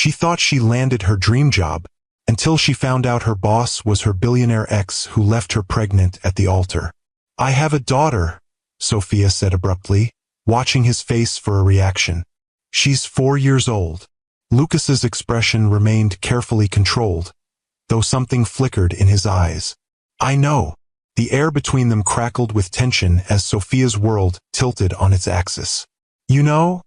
She thought she landed her dream job, until she found out her boss was her billionaire ex who left her pregnant at the altar. "I have a daughter," Sophia said abruptly, watching his face for a reaction. "She's 4 years old." Lucas's expression remained carefully controlled, though something flickered in his eyes. "I know." The air between them crackled with tension as Sophia's world tilted on its axis. "You know?"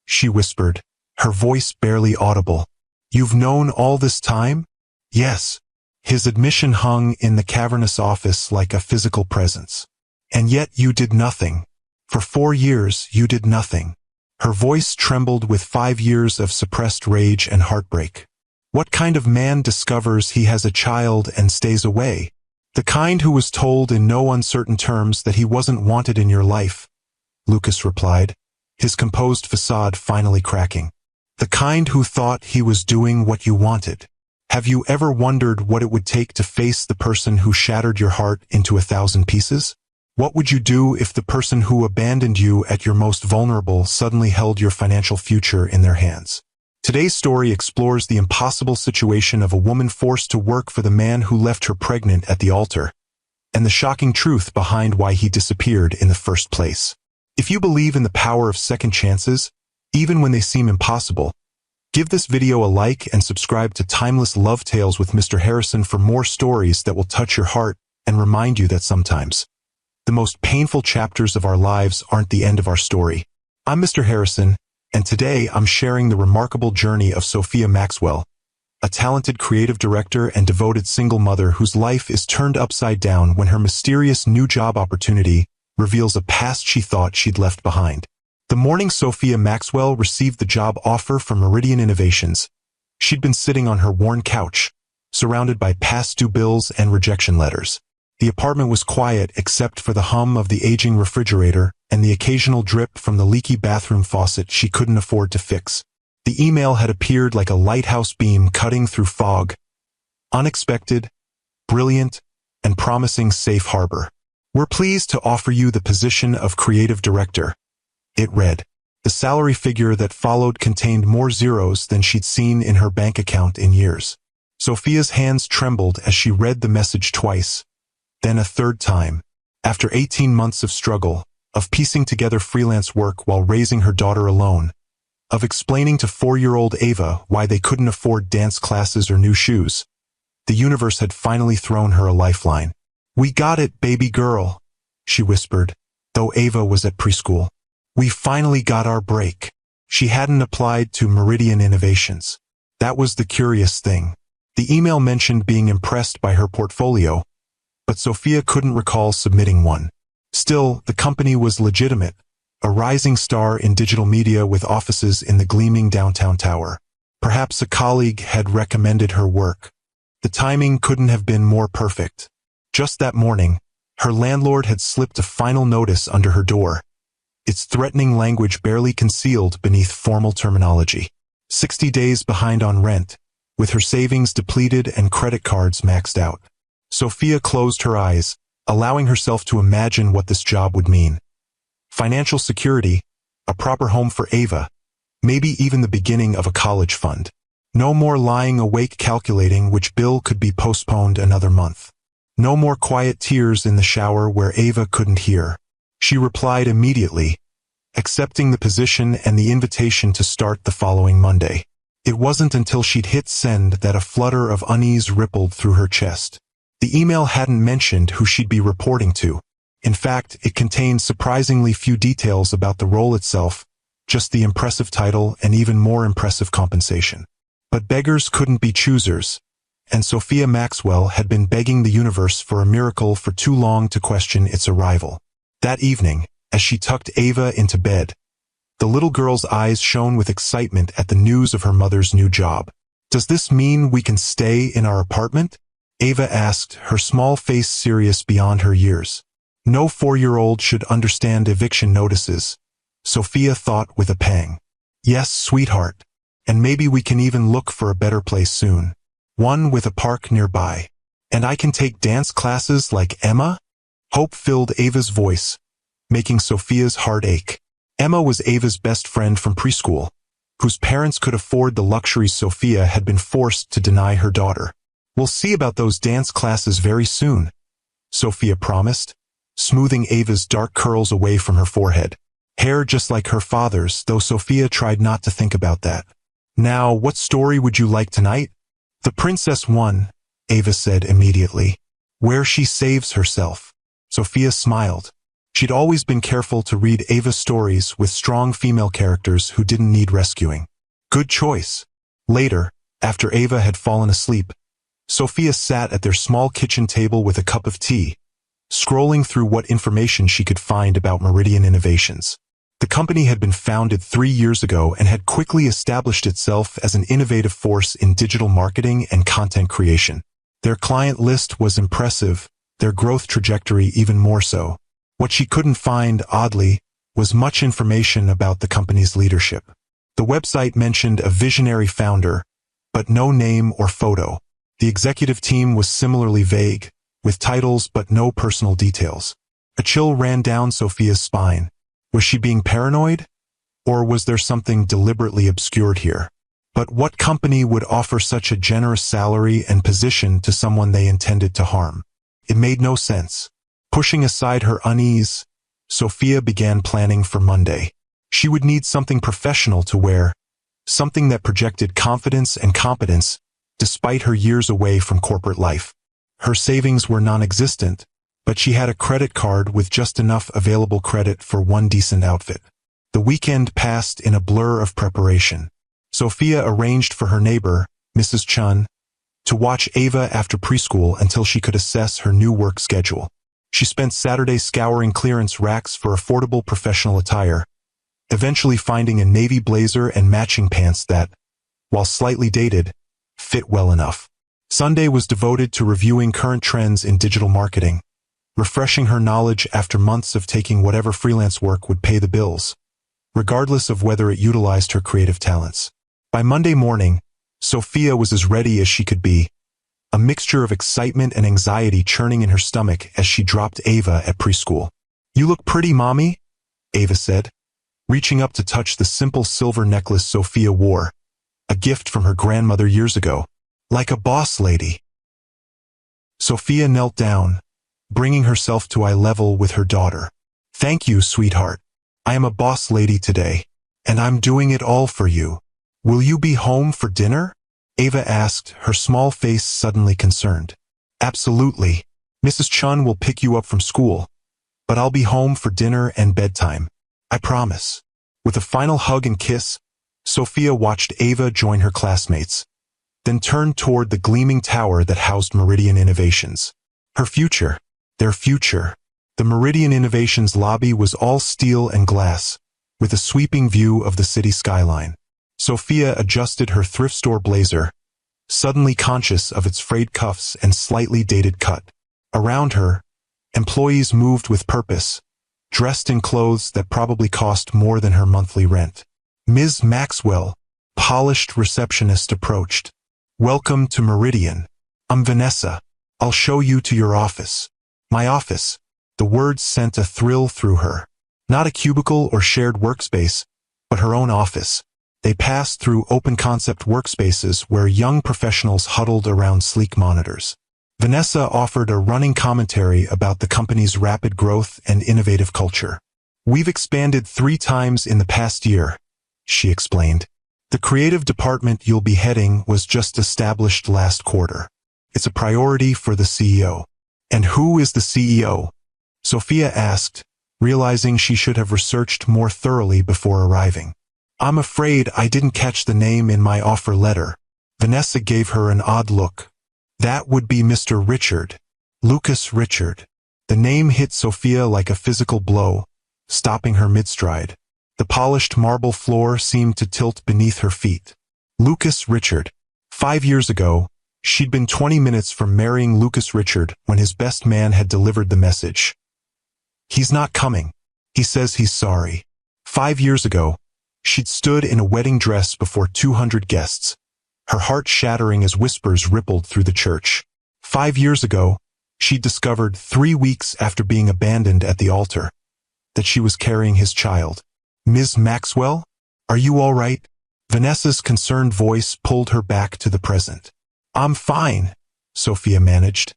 she whispered, her voice barely audible. "You've known all this time?" "Yes." His admission hung in the cavernous office like a physical presence. "And yet you did nothing. For 4 years you did nothing." Her voice trembled with 5 years of suppressed rage and heartbreak. "What kind of man discovers he has a child and stays away? The kind who was told in no uncertain terms that he wasn't wanted in your life," Lucas replied, his composed facade finally cracking. "The kind who thought he was doing what you wanted. Have you ever wondered what it would take to face the person who shattered your heart into 1,000 pieces? What would you do if the person who abandoned you at your most vulnerable suddenly held your financial future in their hands?" Today's story explores the impossible situation of a woman forced to work for the man who left her pregnant at the altar, and the shocking truth behind why he disappeared in the first place. If you believe in the power of second chances, even when they seem impossible, give this video a like and subscribe to Timeless Love Tales with Mr. Harrison for more stories that will touch your heart and remind you that sometimes the most painful chapters of our lives aren't the end of our story. I'm Mr. Harrison, and today I'm sharing the remarkable journey of Sophia Maxwell, a talented creative director and devoted single mother whose life is turned upside down when her mysterious new job opportunity reveals a past she thought she'd left behind. The morning Sophia Maxwell received the job offer from Meridian Innovations, she'd been sitting on her worn couch, surrounded by past due bills and rejection letters. The apartment was quiet except for the hum of the aging refrigerator and the occasional drip from the leaky bathroom faucet she couldn't afford to fix. The email had appeared like a lighthouse beam cutting through fog. Unexpected, brilliant, and promising safe harbor. "We're pleased to offer you the position of creative director," it read. The salary figure that followed contained more zeros than she'd seen in her bank account in years. Sophia's hands trembled as she read the message twice, then a third time. After 18 months of struggle, of piecing together freelance work while raising her daughter alone, of explaining to 4-year-old Ava why they couldn't afford dance classes or new shoes, the universe had finally thrown her a lifeline. "We got it, baby girl," she whispered, though Ava was at preschool. "We finally got our break." She hadn't applied to Meridian Innovations. That was the curious thing. The email mentioned being impressed by her portfolio, but Sophia couldn't recall submitting one. Still, the company was legitimate, a rising star in digital media with offices in the gleaming downtown tower. Perhaps a colleague had recommended her work. The timing couldn't have been more perfect. Just that morning, her landlord had slipped a final notice under her door, its threatening language barely concealed beneath formal terminology. 60 days behind on rent, with her savings depleted and credit cards maxed out. Sophia closed her eyes, allowing herself to imagine what this job would mean. Financial security, a proper home for Ava, maybe even the beginning of a college fund. No more lying awake calculating which bill could be postponed another month. No more quiet tears in the shower where Ava couldn't hear. She replied immediately, accepting the position and the invitation to start the following Monday. It wasn't until she'd hit send that a flutter of unease rippled through her chest. The email hadn't mentioned who she'd be reporting to. In fact, it contained surprisingly few details about the role itself, just the impressive title and even more impressive compensation. But beggars couldn't be choosers, and Sophia Maxwell had been begging the universe for a miracle for too long to question its arrival. That evening, as she tucked Ava into bed, the little girl's eyes shone with excitement at the news of her mother's new job. "Does this mean we can stay in our apartment?" Ava asked, her small face serious beyond her years. No 4-year-old should understand eviction notices, Sophia thought with a pang. "Yes, sweetheart. And maybe we can even look for a better place soon. One with a park nearby. And I can take dance classes like Emma?" Hope filled Ava's voice, making Sophia's heart ache. Emma was Ava's best friend from preschool, whose parents could afford the luxuries Sophia had been forced to deny her daughter. "We'll see about those dance classes very soon," Sophia promised, smoothing Ava's dark curls away from her forehead. Hair just like her father's, though Sophia tried not to think about that. "Now, what story would you like tonight?" "The Princess one," Ava said immediately. "Where she saves herself." Sophia smiled. She'd always been careful to read Ava's stories with strong female characters who didn't need rescuing. Good choice. Later, after Ava had fallen asleep, Sophia sat at their small kitchen table with a cup of tea, scrolling through what information she could find about Meridian Innovations. The company had been founded 3 years ago and had quickly established itself as an innovative force in digital marketing and content creation. Their client list was impressive, their growth trajectory even more so. What she couldn't find, oddly, was much information about the company's leadership. The website mentioned a visionary founder, but no name or photo. The executive team was similarly vague, with titles but no personal details. A chill ran down Sophia's spine. Was she being paranoid? Or was there something deliberately obscured here? But what company would offer such a generous salary and position to someone they intended to harm? It made no sense. Pushing aside her unease, Sophia began planning for Monday. She would need something professional to wear, something that projected confidence and competence, despite her years away from corporate life. Her savings were non-existent, but she had a credit card with just enough available credit for one decent outfit. The weekend passed in a blur of preparation. Sophia arranged for her neighbor, Mrs. Chun, to watch Ava after preschool until she could assess her new work schedule. She spent Saturday scouring clearance racks for affordable professional attire, eventually finding a navy blazer and matching pants that, while slightly dated, fit well enough. Sunday was devoted to reviewing current trends in digital marketing, refreshing her knowledge after months of taking whatever freelance work would pay the bills, regardless of whether it utilized her creative talents. By Monday morning, Sophia was as ready as she could be, a mixture of excitement and anxiety churning in her stomach as she dropped Ava at preschool. "You look pretty, Mommy," Ava said, reaching up to touch the simple silver necklace Sophia wore, a gift from her grandmother years ago. "Like a boss lady." Sophia knelt down, bringing herself to eye level with her daughter. "Thank you, sweetheart. I am a boss lady today, and I'm doing it all for you. Will you be home for dinner?" Ava asked, her small face suddenly concerned. "Absolutely. Mrs. Chun will pick you up from school, but I'll be home for dinner and bedtime. I promise." With a final hug and kiss, Sophia watched Ava join her classmates, then turned toward the gleaming tower that housed Meridian Innovations. Her future, their future. The Meridian Innovations lobby was all steel and glass, with a sweeping view of the city skyline. Sophia adjusted her thrift store blazer, suddenly conscious of its frayed cuffs and slightly dated cut. Around her, employees moved with purpose, dressed in clothes that probably cost more than her monthly rent. Ms. Maxwell, polished receptionist, approached. "Welcome to Meridian. I'm Vanessa. I'll show you to your office." "My office." The words sent a thrill through her. Not a cubicle or shared workspace, but her own office. They passed through open-concept workspaces where young professionals huddled around sleek monitors. Vanessa offered a running commentary about the company's rapid growth and innovative culture. "We've expanded 3 times in the past year," she explained. "The creative department you'll be heading was just established last quarter. It's a priority for the CEO." "And who is the CEO?" Sophia asked, realizing she should have researched more thoroughly before arriving. "I'm afraid I didn't catch the name in my offer letter." Vanessa gave her an odd look. "That would be Mr. Richard. Lucas Richard." The name hit Sophia like a physical blow, stopping her mid-stride. The polished marble floor seemed to tilt beneath her feet. Lucas Richard. 5 years ago, she'd been 20 minutes from marrying Lucas Richard when his best man had delivered the message. "He's not coming. He says he's sorry." 5 years ago, she'd stood in a wedding dress before 200 guests, her heart shattering as whispers rippled through the church. 5 years ago, she'd discovered 3 weeks after being abandoned at the altar that she was carrying his child. "Ms. Maxwell, are you all right?" Vanessa's concerned voice pulled her back to the present. I'm fine, Sophia managed,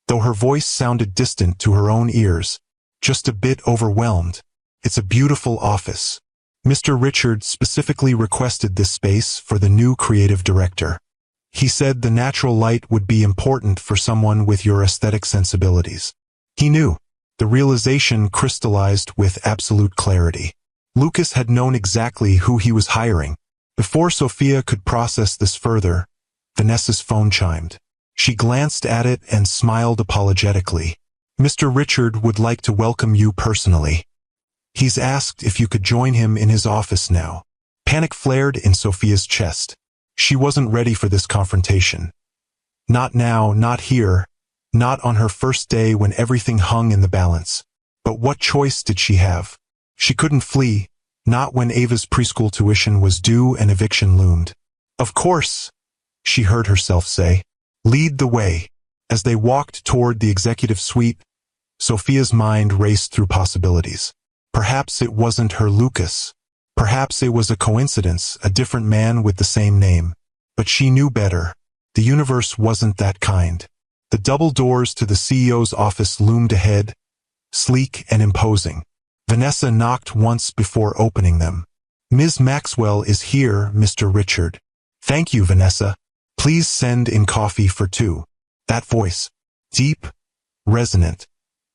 though her voice sounded distant to her own ears, just a bit overwhelmed. It's a beautiful office. Mr. Richard specifically requested this space for the new creative director. He said the natural light would be important for someone with your aesthetic sensibilities. He knew. The realization crystallized with absolute clarity. Lucas had known exactly who he was hiring. Before Sophia could process this further, Vanessa's phone chimed. She glanced at it and smiled apologetically. Mr. Richard would like to welcome you personally. He's asked if you could join him in his office now. Panic flared in Sophia's chest. She wasn't ready for this confrontation. Not now, not here, not on her first day when everything hung in the balance. But what choice did she have? She couldn't flee, not when Ava's preschool tuition was due and eviction loomed. Of course, she heard herself say. Lead the way. As they walked toward the executive suite, Sophia's mind raced through possibilities. Perhaps it wasn't her Lucas. Perhaps it was a coincidence, a different man with the same name. But she knew better. The universe wasn't that kind. The double doors to the CEO's office loomed ahead, sleek and imposing. Vanessa knocked once before opening them. Ms. Maxwell is here, Mr. Richard. Thank you, Vanessa. Please send in coffee for two. That voice, deep, resonant,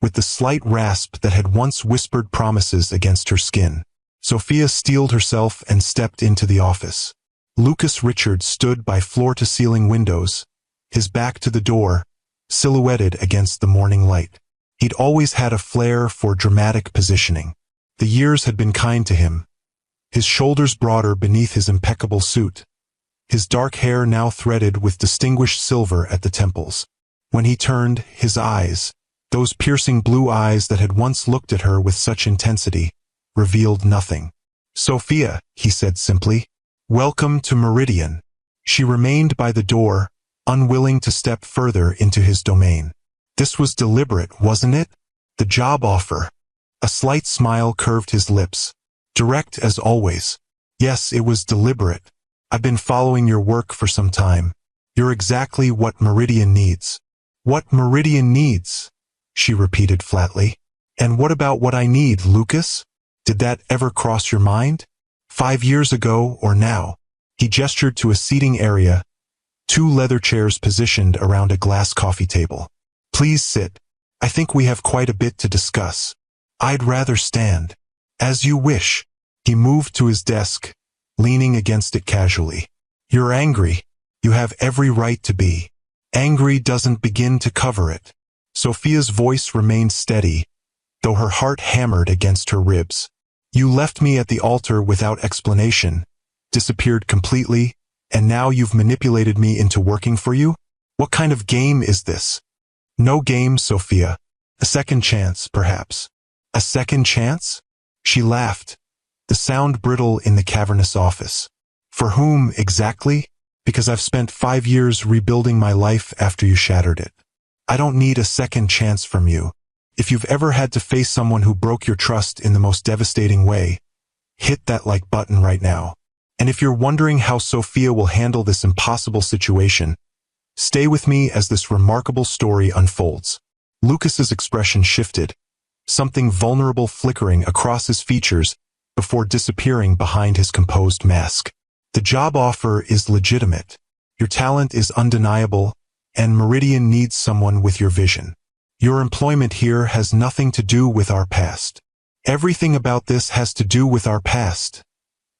with the slight rasp that had once whispered promises against her skin. Sophia steeled herself and stepped into the office. Lucas Richard stood by floor-to-ceiling windows, his back to the door, silhouetted against the morning light. He'd always had a flair for dramatic positioning. The years had been kind to him, his shoulders broader beneath his impeccable suit, his dark hair now threaded with distinguished silver at the temples. When he turned, his eyes, those piercing blue eyes that had once looked at her with such intensity, revealed nothing. Sophia, he said simply, welcome to Meridian. She remained by the door, unwilling to step further into his domain. This was deliberate, wasn't it? The job offer. A slight smile curved his lips. Direct as always. Yes, it was deliberate. I've been following your work for some time. You're exactly what Meridian needs. What Meridian needs? She repeated flatly. And what about what I need, Lucas? Did that ever cross your mind? 5 years ago or now? He gestured to a seating area, 2 leather chairs positioned around a glass coffee table. Please sit. I think we have quite a bit to discuss. I'd rather stand. As you wish. He moved to his desk, leaning against it casually. You're angry. You have every right to be. Angry doesn't begin to cover it. Sophia's voice remained steady, though her heart hammered against her ribs. You left me at the altar without explanation, disappeared completely, and now you've manipulated me into working for you? What kind of game is this? No game, Sophia. A second chance, perhaps. A second chance? She laughed, the sound brittle in the cavernous office. For whom, exactly? Because I've spent 5 years rebuilding my life after you shattered it. I don't need a second chance from you. If you've ever had to face someone who broke your trust in the most devastating way, hit that like button right now. And if you're wondering how Sophia will handle this impossible situation, stay with me as this remarkable story unfolds. Lucas's expression shifted, something vulnerable flickering across his features before disappearing behind his composed mask. The job offer is legitimate. Your talent is undeniable, and Meridian needs someone with your vision. Your employment here has nothing to do with our past. Everything about this has to do with our past,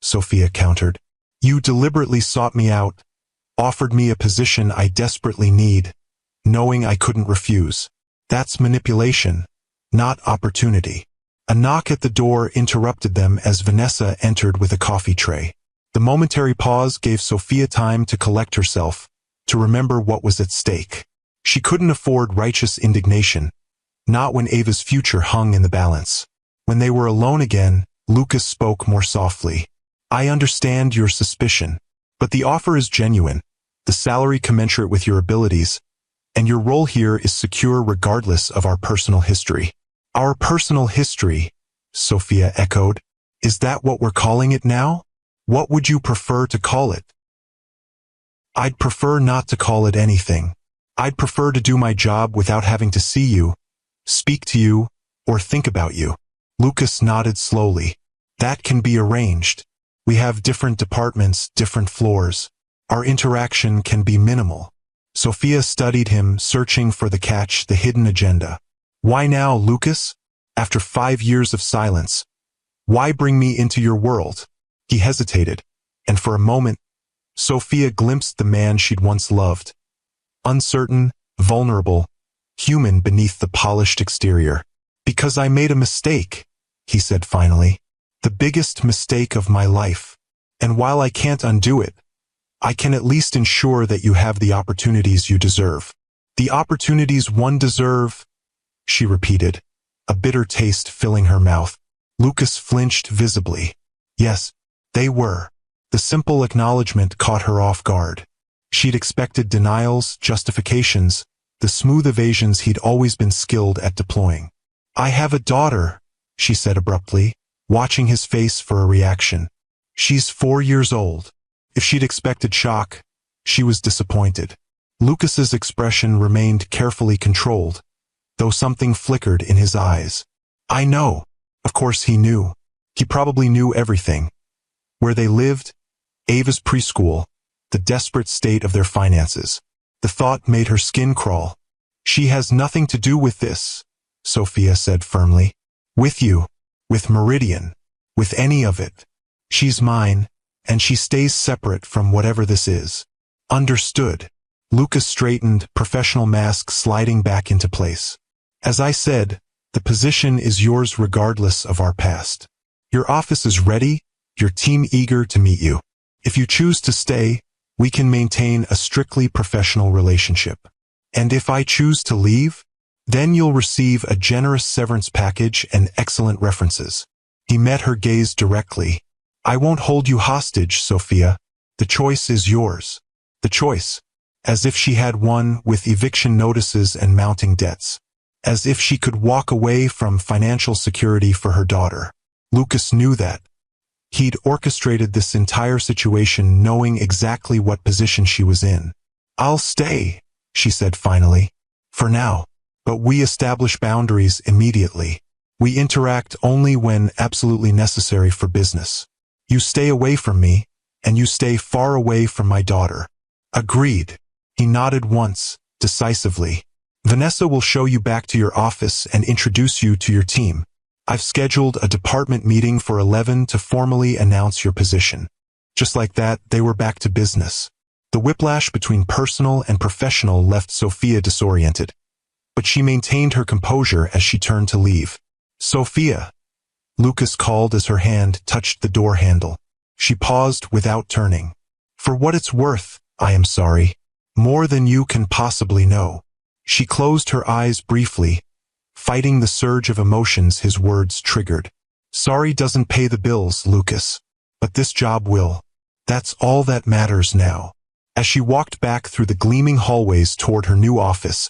Sophia countered. You deliberately sought me out, offered me a position I desperately need, knowing I couldn't refuse. That's manipulation, not opportunity. A knock at the door interrupted them as Vanessa entered with a coffee tray. The momentary pause gave Sophia time to collect herself, to remember what was at stake. She couldn't afford righteous indignation, not when Ava's future hung in the balance. When they were alone again, Lucas spoke more softly. I understand your suspicion, but the offer is genuine, the salary commensurate with your abilities, and your role here is secure regardless of our personal history. Our personal history, Sophia echoed. Is that what we're calling it now? What would you prefer to call it? I'd prefer not to call it anything. I'd prefer to do my job without having to see you, speak to you, or think about you. Lucas nodded slowly. That can be arranged. We have different departments, different floors. Our interaction can be minimal. Sophia studied him, searching for the catch, the hidden agenda. Why now, Lucas? After 5 years of silence. Why bring me into your world? He hesitated, and for a moment, Sophia glimpsed the man she'd once loved. Uncertain, vulnerable, human beneath the polished exterior. Because I made a mistake, he said finally. The biggest mistake of my life. And while I can't undo it, I can at least ensure that you have the opportunities you deserve. The opportunities one deserve, she repeated, a bitter taste filling her mouth. Lucas flinched visibly. Yes, they were. The simple acknowledgement caught her off guard. She'd expected denials, justifications, the smooth evasions he'd always been skilled at deploying. I have a daughter, she said abruptly, watching his face for a reaction. She's 4 years old. If she'd expected shock, she was disappointed. Lucas's expression remained carefully controlled, though something flickered in his eyes. I know. Of course he knew. He probably knew everything. Where they lived, Ava's preschool, the desperate state of their finances. The thought made her skin crawl. She has nothing to do with this, Sophia said firmly. With you, with Meridian, with any of it. She's mine, and she stays separate from whatever this is. Understood. Lucas straightened, professional mask sliding back into place. As I said, the position is yours regardless of our past. Your office is ready, your team eager to meet you. If you choose to stay, we can maintain a strictly professional relationship. And if I choose to leave, then you'll receive a generous severance package and excellent references. He met her gaze directly. I won't hold you hostage, Sophia. The choice is yours. The choice. As if she had one, with eviction notices and mounting debts. As if she could walk away from financial security for her daughter. Lucas knew that. He'd orchestrated this entire situation knowing exactly what position she was in. I'll stay, she said finally. For now. But we establish boundaries immediately. We interact only when absolutely necessary for business. You stay away from me, and you stay far away from my daughter. Agreed. He nodded once, decisively. Vanessa will show you back to your office and introduce you to your team. I've scheduled a department meeting for 11 to formally announce your position. Just like that, they were back to business. The whiplash between personal and professional left Sophia disoriented, but she maintained her composure as she turned to leave. Sophia, Lucas called as her hand touched the door handle. She paused without turning. For what it's worth, I am sorry. More than you can possibly know. She closed her eyes briefly, fighting the surge of emotions his words triggered. Sorry doesn't pay the bills, Lucas. But this job will. That's all that matters now. As she walked back through the gleaming hallways toward her new office,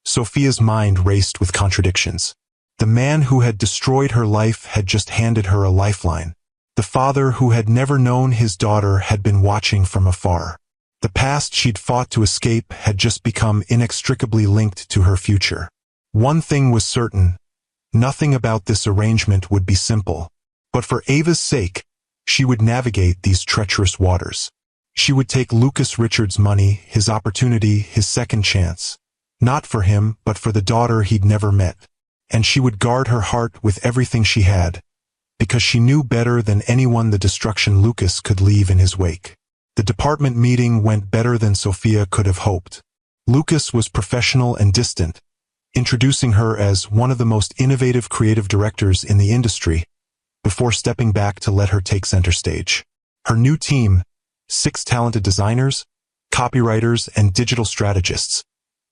Sophia's mind raced with contradictions. The man who had destroyed her life had just handed her a lifeline. The father who had never known his daughter had been watching from afar. The past she'd fought to escape had just become inextricably linked to her future. One thing was certain. Nothing about this arrangement would be simple. But for Ava's sake, she would navigate these treacherous waters. She would take Lucas Richards' money, his opportunity, his second chance. Not for him, but for the daughter he'd never met. And she would guard her heart with everything she had, because she knew better than anyone the destruction Lucas could leave in his wake. The department meeting went better than Sophia could have hoped. Lucas was professional and distant, introducing her as one of the most innovative creative directors in the industry, before stepping back to let her take center stage. Her new team, 6 talented designers, copywriters, and digital strategists,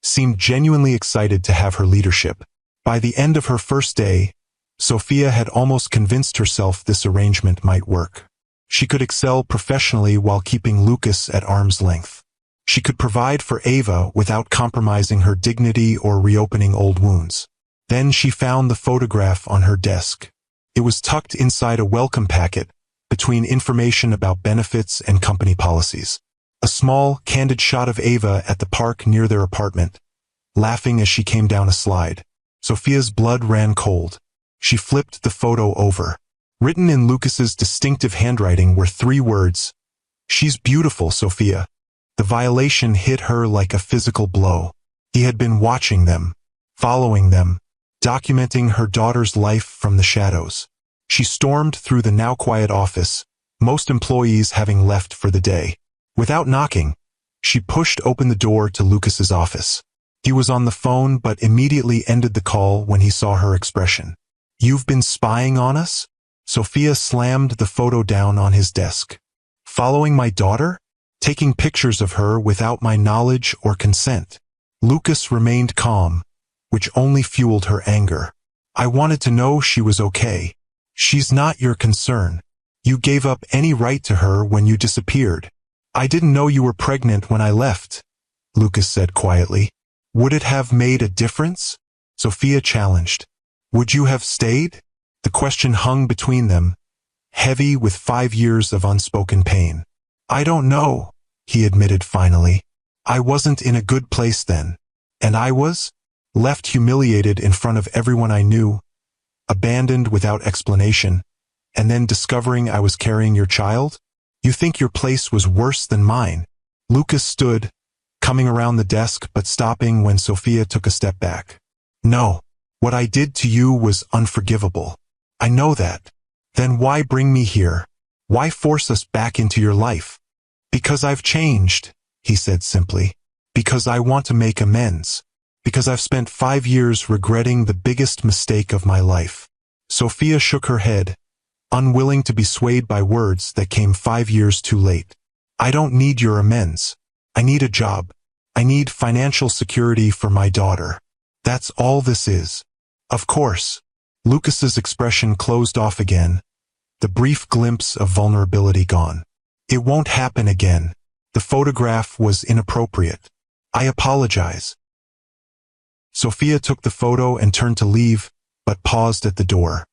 seemed genuinely excited to have her leadership. By the end of her first day, Sophia had almost convinced herself this arrangement might work. She could excel professionally while keeping Lucas at arm's length. She could provide for Ava without compromising her dignity or reopening old wounds. Then she found the photograph on her desk. It was tucked inside a welcome packet, between information about benefits and company policies. A small, candid shot of Ava at the park near their apartment, laughing as she came down a slide. Sophia's blood ran cold. She flipped the photo over. Written in Lucas's distinctive handwriting were 3 words. "She's beautiful, Sophia." The violation hit her like a physical blow. He had been watching them, following them, documenting her daughter's life from the shadows. She stormed through the now quiet office, most employees having left for the day. Without knocking, she pushed open the door to Lucas's office. He was on the phone but immediately ended the call when he saw her expression. "You've been spying on us?" Sophia slammed the photo down on his desk. "Following my daughter? Taking pictures of her without my knowledge or consent?" Lucas remained calm, which only fueled her anger. "I wanted to know she was okay. She's not your concern. You gave up any right to her when you disappeared." "I didn't know you were pregnant when I left," Lucas said quietly. "Would it have made a difference?" Sophia challenged. "Would you have stayed?" The question hung between them, heavy with 5 years of unspoken pain. "I don't know," he admitted finally. "I wasn't in a good place then. And I was? Left humiliated in front of everyone I knew, abandoned without explanation, and then discovering I was carrying your child? You think your place was worse than mine?" Lucas stood, coming around the desk but stopping when Sophia took a step back. "No, what I did to you was unforgivable. I know that. Then why bring me here? Why force us back into your life?" "Because I've changed," he said simply. "Because I want to make amends. Because I've spent 5 years regretting the biggest mistake of my life." Sophia shook her head, unwilling to be swayed by words that came 5 years too late. "I don't need your amends. I need a job. I need financial security for my daughter. That's all this is." "Of course." Lucas's expression closed off again, the brief glimpse of vulnerability gone. "It won't happen again. The photograph was inappropriate. I apologize." Sophia took the photo and turned to leave, but paused at the door.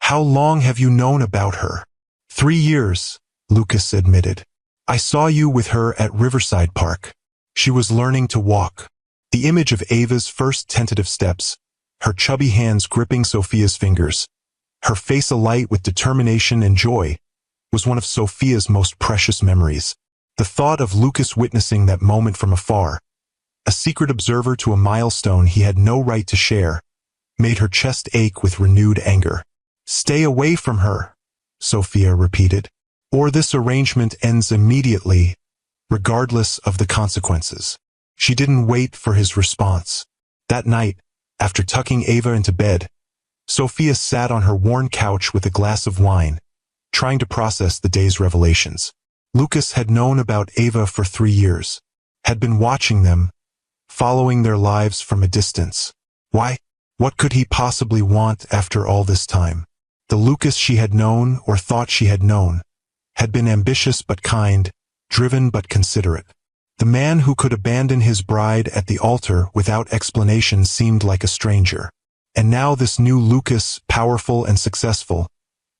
"How long have you known about her?" 3 years, Lucas admitted. "I saw you with her at Riverside Park. She was learning to walk." The image of Ava's first tentative steps, her chubby hands gripping Sophia's fingers, her face alight with determination and joy, was one of Sophia's most precious memories. The thought of Lucas witnessing that moment from afar, a secret observer to a milestone he had no right to share, made her chest ache with renewed anger. "Stay away from her," Sophia repeated, "or this arrangement ends immediately, regardless of the consequences." She didn't wait for his response. That night, after tucking Ava into bed, Sophia sat on her worn couch with a glass of wine, trying to process the day's revelations. Lucas had known about Ava for 3 years, had been watching them, following their lives from a distance. Why? What could he possibly want after all this time? The Lucas she had known or thought she had known had been ambitious but kind, driven but considerate. The man who could abandon his bride at the altar without explanation seemed like a stranger. And now this new Lucas, powerful and successful,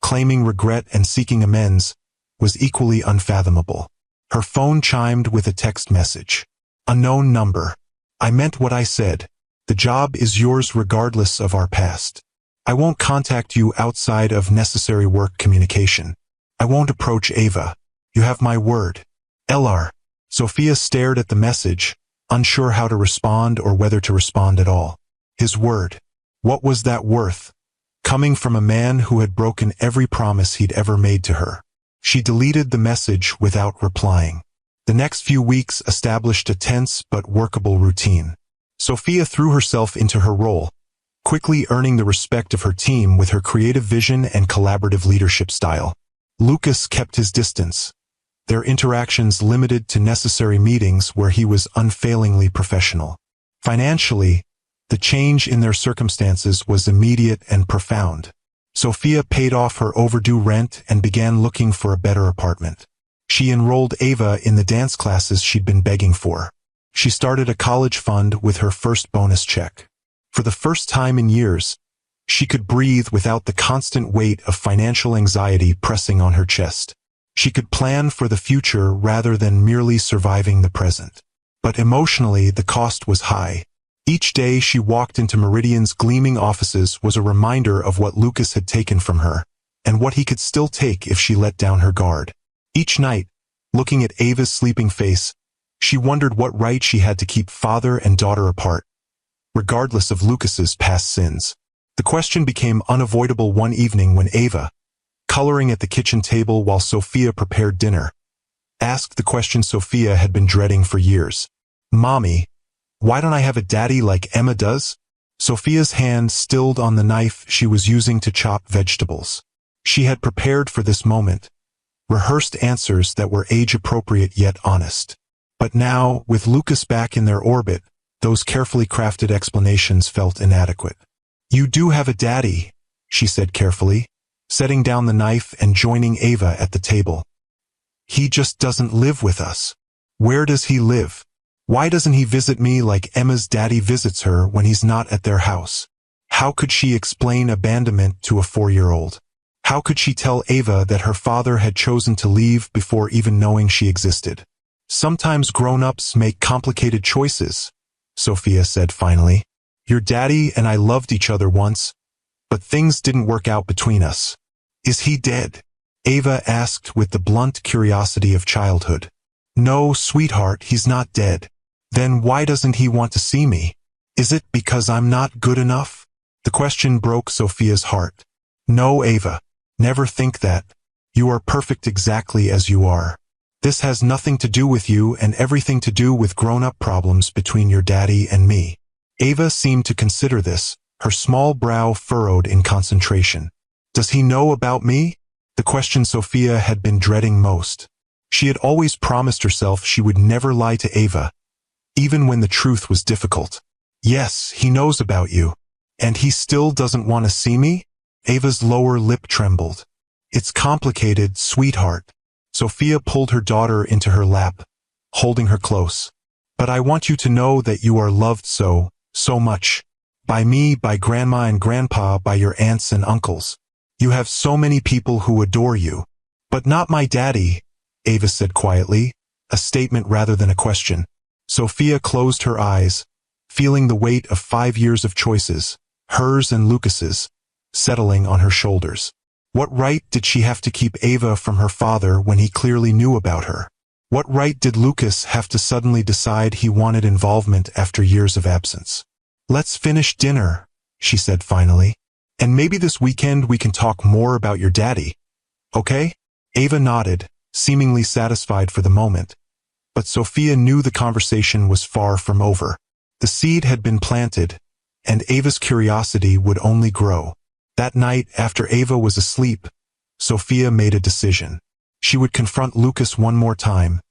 claiming regret and seeking amends, was equally unfathomable. Her phone chimed with a text message. "Unknown number. I meant what I said. The job is yours regardless of our past. I won't contact you outside of necessary work communication. I won't approach Ava. You have my word. LR." Sophia stared at the message, unsure how to respond or whether to respond at all. His word. What was that worth? Coming from a man who had broken every promise he'd ever made to her. She deleted the message without replying. The next few weeks established a tense but workable routine. Sophia threw herself into her role, quickly earning the respect of her team with her creative vision and collaborative leadership style. Lucas kept his distance, their interactions limited to necessary meetings where he was unfailingly professional. Financially, the change in their circumstances was immediate and profound. Sophia paid off her overdue rent and began looking for a better apartment. She enrolled Ava in the dance classes she'd been begging for. She started a college fund with her first bonus check. For the first time in years, She could breathe without the constant weight of financial anxiety pressing on her chest. She could plan for the future rather than merely surviving the present. But emotionally, the cost was high. Each day she walked into Meridian's gleaming offices was a reminder of what Lucas had taken from her, and what he could still take if she let down her guard. Each night, looking at Ava's sleeping face, she wondered what right she had to keep father and daughter apart, regardless of Lucas's past sins. The question became unavoidable one evening when Ava, coloring at the kitchen table while Sophia prepared dinner, asked the question Sophia had been dreading for years. "Mommy, why don't I have a daddy like Emma does?" Sophia's hand stilled on the knife she was using to chop vegetables. She had prepared for this moment, rehearsed answers that were age-appropriate yet honest. But now, with Lucas back in their orbit, those carefully crafted explanations felt inadequate. "You do have a daddy," she said carefully, setting down the knife and joining Ava at the table. "He just doesn't live with us." "Where does he live? Why doesn't he visit me like Emma's daddy visits her when he's not at their house?" How could she explain abandonment to a 4-year-old? How could she tell Ava that her father had chosen to leave before even knowing she existed? "Sometimes grown-ups make complicated choices," Sophia said finally. "Your daddy and I loved each other once, but things didn't work out between us." "Is he dead?" Ava asked with the blunt curiosity of childhood. "No, sweetheart, he's not dead." "Then why doesn't he want to see me? Is it because I'm not good enough?" The question broke Sophia's heart. "No, Ava, never think that. You are perfect exactly as you are. This has nothing to do with you and everything to do with grown-up problems between your daddy and me." Ava seemed to consider this, her small brow furrowed in concentration. "Does he know about me?" The question Sophia had been dreading most. She had always promised herself she would never lie to Ava, even when the truth was difficult. "Yes, he knows about you. And he still doesn't want to see me?" Ava's lower lip trembled. "It's complicated, sweetheart." Sophia pulled her daughter into her lap, holding her close. "But I want you to know that you are loved so much. By me, by Grandma and Grandpa, by your aunts and uncles. You have so many people who adore you." "But not my daddy," Ava said quietly, a statement rather than a question. Sophia closed her eyes, feeling the weight of 5 years of choices, hers and Lucas's, settling on her shoulders. What right did she have to keep Ava from her father when he clearly knew about her? What right did Lucas have to suddenly decide he wanted involvement after years of absence? "Let's finish dinner," she said finally. "And maybe this weekend we can talk more about your daddy. Okay?" Ava nodded, seemingly satisfied for the moment. But Sophia knew the conversation was far from over. The seed had been planted, and Ava's curiosity would only grow. That night, after Ava was asleep, Sophia made a decision. She would confront Lucas one more time,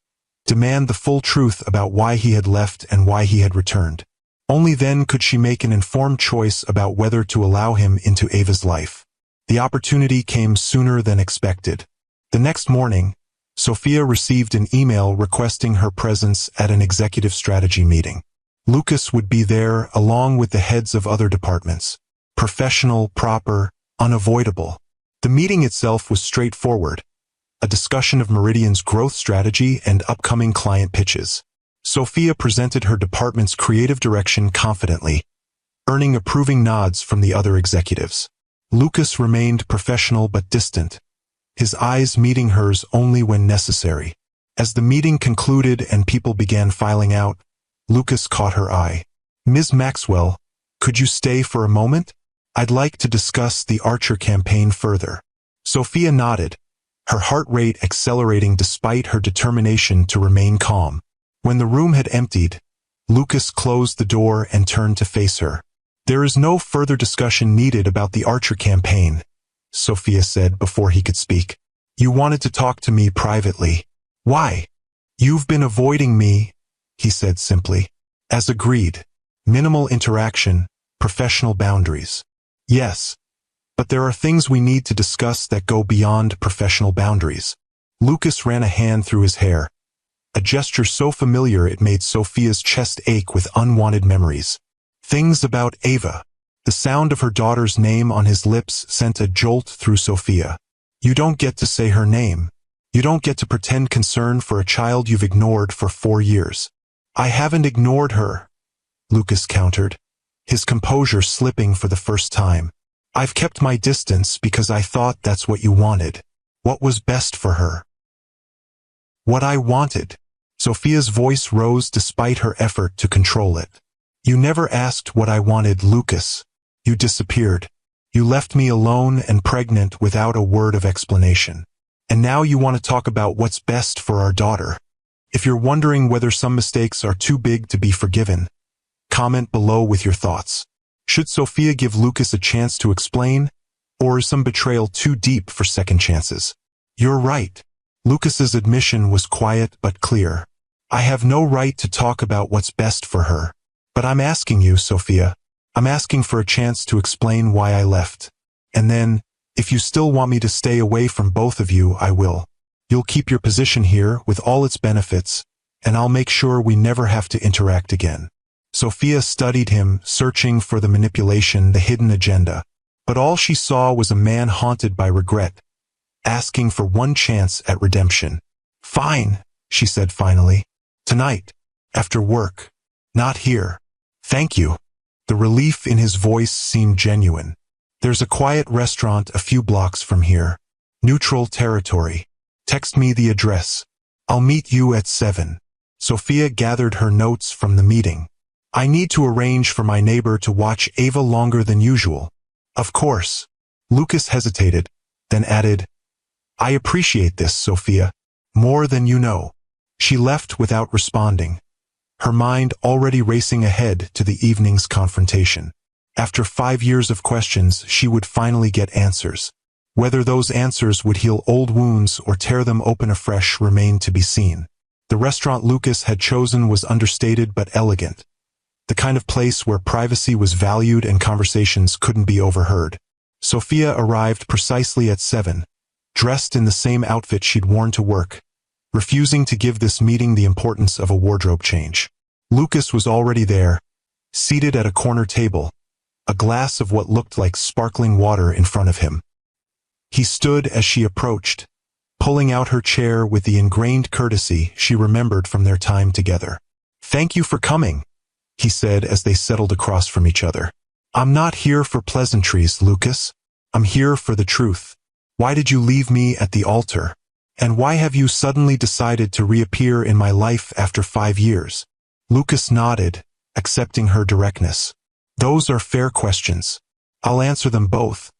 demand the full truth about why he had left and why he had returned. Only then could she make an informed choice about whether to allow him into Ava's life. The opportunity came sooner than expected. The next morning, Sophia received an email requesting her presence at an executive strategy meeting. Lucas would be there along with the heads of other departments. Professional, proper, unavoidable. The meeting itself was straightforward, a discussion of Meridian's growth strategy and upcoming client pitches. Sophia presented her department's creative direction confidently, earning approving nods from the other executives. Lucas remained professional but distant, his eyes meeting hers only when necessary. As the meeting concluded and people began filing out, Lucas caught her eye. "Ms. Maxwell, could you stay for a moment? I'd like to discuss the Archer campaign further." Sophia nodded, her heart rate accelerating despite her determination to remain calm. When the room had emptied, Lucas closed the door and turned to face her. "There is no further discussion needed about the Archer campaign," Sophia said before he could speak. "You wanted to talk to me privately. Why?" "You've been avoiding me," he said simply. "As agreed. Minimal interaction, professional boundaries." "Yes, but there are things we need to discuss that go beyond professional boundaries." Lucas ran a hand through his hair, a gesture so familiar it made Sophia's chest ache with unwanted memories. "Things about Ava." The sound of her daughter's name on his lips sent a jolt through Sophia. You don't get to say her name. You don't get to pretend concern for a child you've ignored for 4 years. I haven't ignored her, Lucas countered, his composure slipping for the first time. I've kept my distance because I thought that's what you wanted. What was best for her. What I wanted. Sophia's voice rose despite her effort to control it. You never asked what I wanted, Lucas. You disappeared. You left me alone and pregnant without a word of explanation. And now you want to talk about what's best for our daughter. If you're wondering whether some mistakes are too big to be forgiven, comment below with your thoughts. Should Sophia give Lucas a chance to explain, or is some betrayal too deep for second chances? You're right. Lucas's admission was quiet but clear. I have no right to talk about what's best for her. But I'm asking you, Sophia. I'm asking for a chance to explain why I left. And then, if you still want me to stay away from both of you, I will. You'll keep your position here with all its benefits, and I'll make sure we never have to interact again. Sophia studied him, searching for the manipulation, the hidden agenda. But all she saw was a man haunted by regret, asking for one chance at redemption. Fine, she said finally. Tonight, after work. Not here. Thank you. The relief in his voice seemed genuine. There's a quiet restaurant a few blocks from here. Neutral territory. Text me the address. I'll meet you at 7. Sophia gathered her notes from the meeting. I need to arrange for my neighbor to watch Ava longer than usual. Of course. Lucas hesitated, then added, I appreciate this, Sophia. More than you know. She left without responding, her mind already racing ahead to the evening's confrontation. After 5 years of questions, she would finally get answers. Whether those answers would heal old wounds or tear them open afresh remained to be seen. The restaurant Lucas had chosen was understated but elegant, the kind of place where privacy was valued and conversations couldn't be overheard. Sophia arrived precisely at 7, dressed in the same outfit she'd worn to work, refusing to give this meeting the importance of a wardrobe change. Lucas was already there, seated at a corner table, a glass of what looked like sparkling water in front of him. He stood as she approached, pulling out her chair with the ingrained courtesy she remembered from their time together. Thank you for coming, he said as they settled across from each other. I'm not here for pleasantries, Lucas. I'm here for the truth. Why did you leave me at the altar? And why have you suddenly decided to reappear in my life after 5 years? Lucas nodded, accepting her directness. Those are fair questions. I'll answer them both,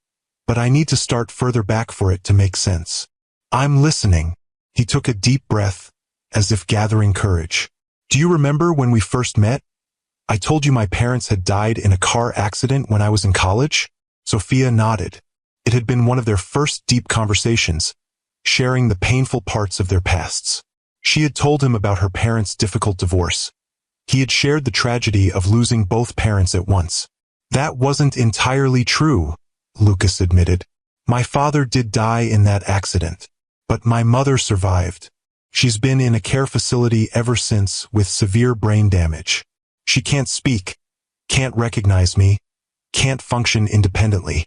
but I need to start further back for it to make sense. I'm listening. He took a deep breath, as if gathering courage. Do you remember when we first met? I told you my parents had died in a car accident when I was in college? Sophia nodded. It had been one of their first deep conversations, sharing the painful parts of their pasts. She had told him about her parents' difficult divorce. He had shared the tragedy of losing both parents at once. That wasn't entirely true, Lucas admitted. My father did die in that accident, but my mother survived. She's been in a care facility ever since with severe brain damage. She can't speak, can't recognize me, can't function independently.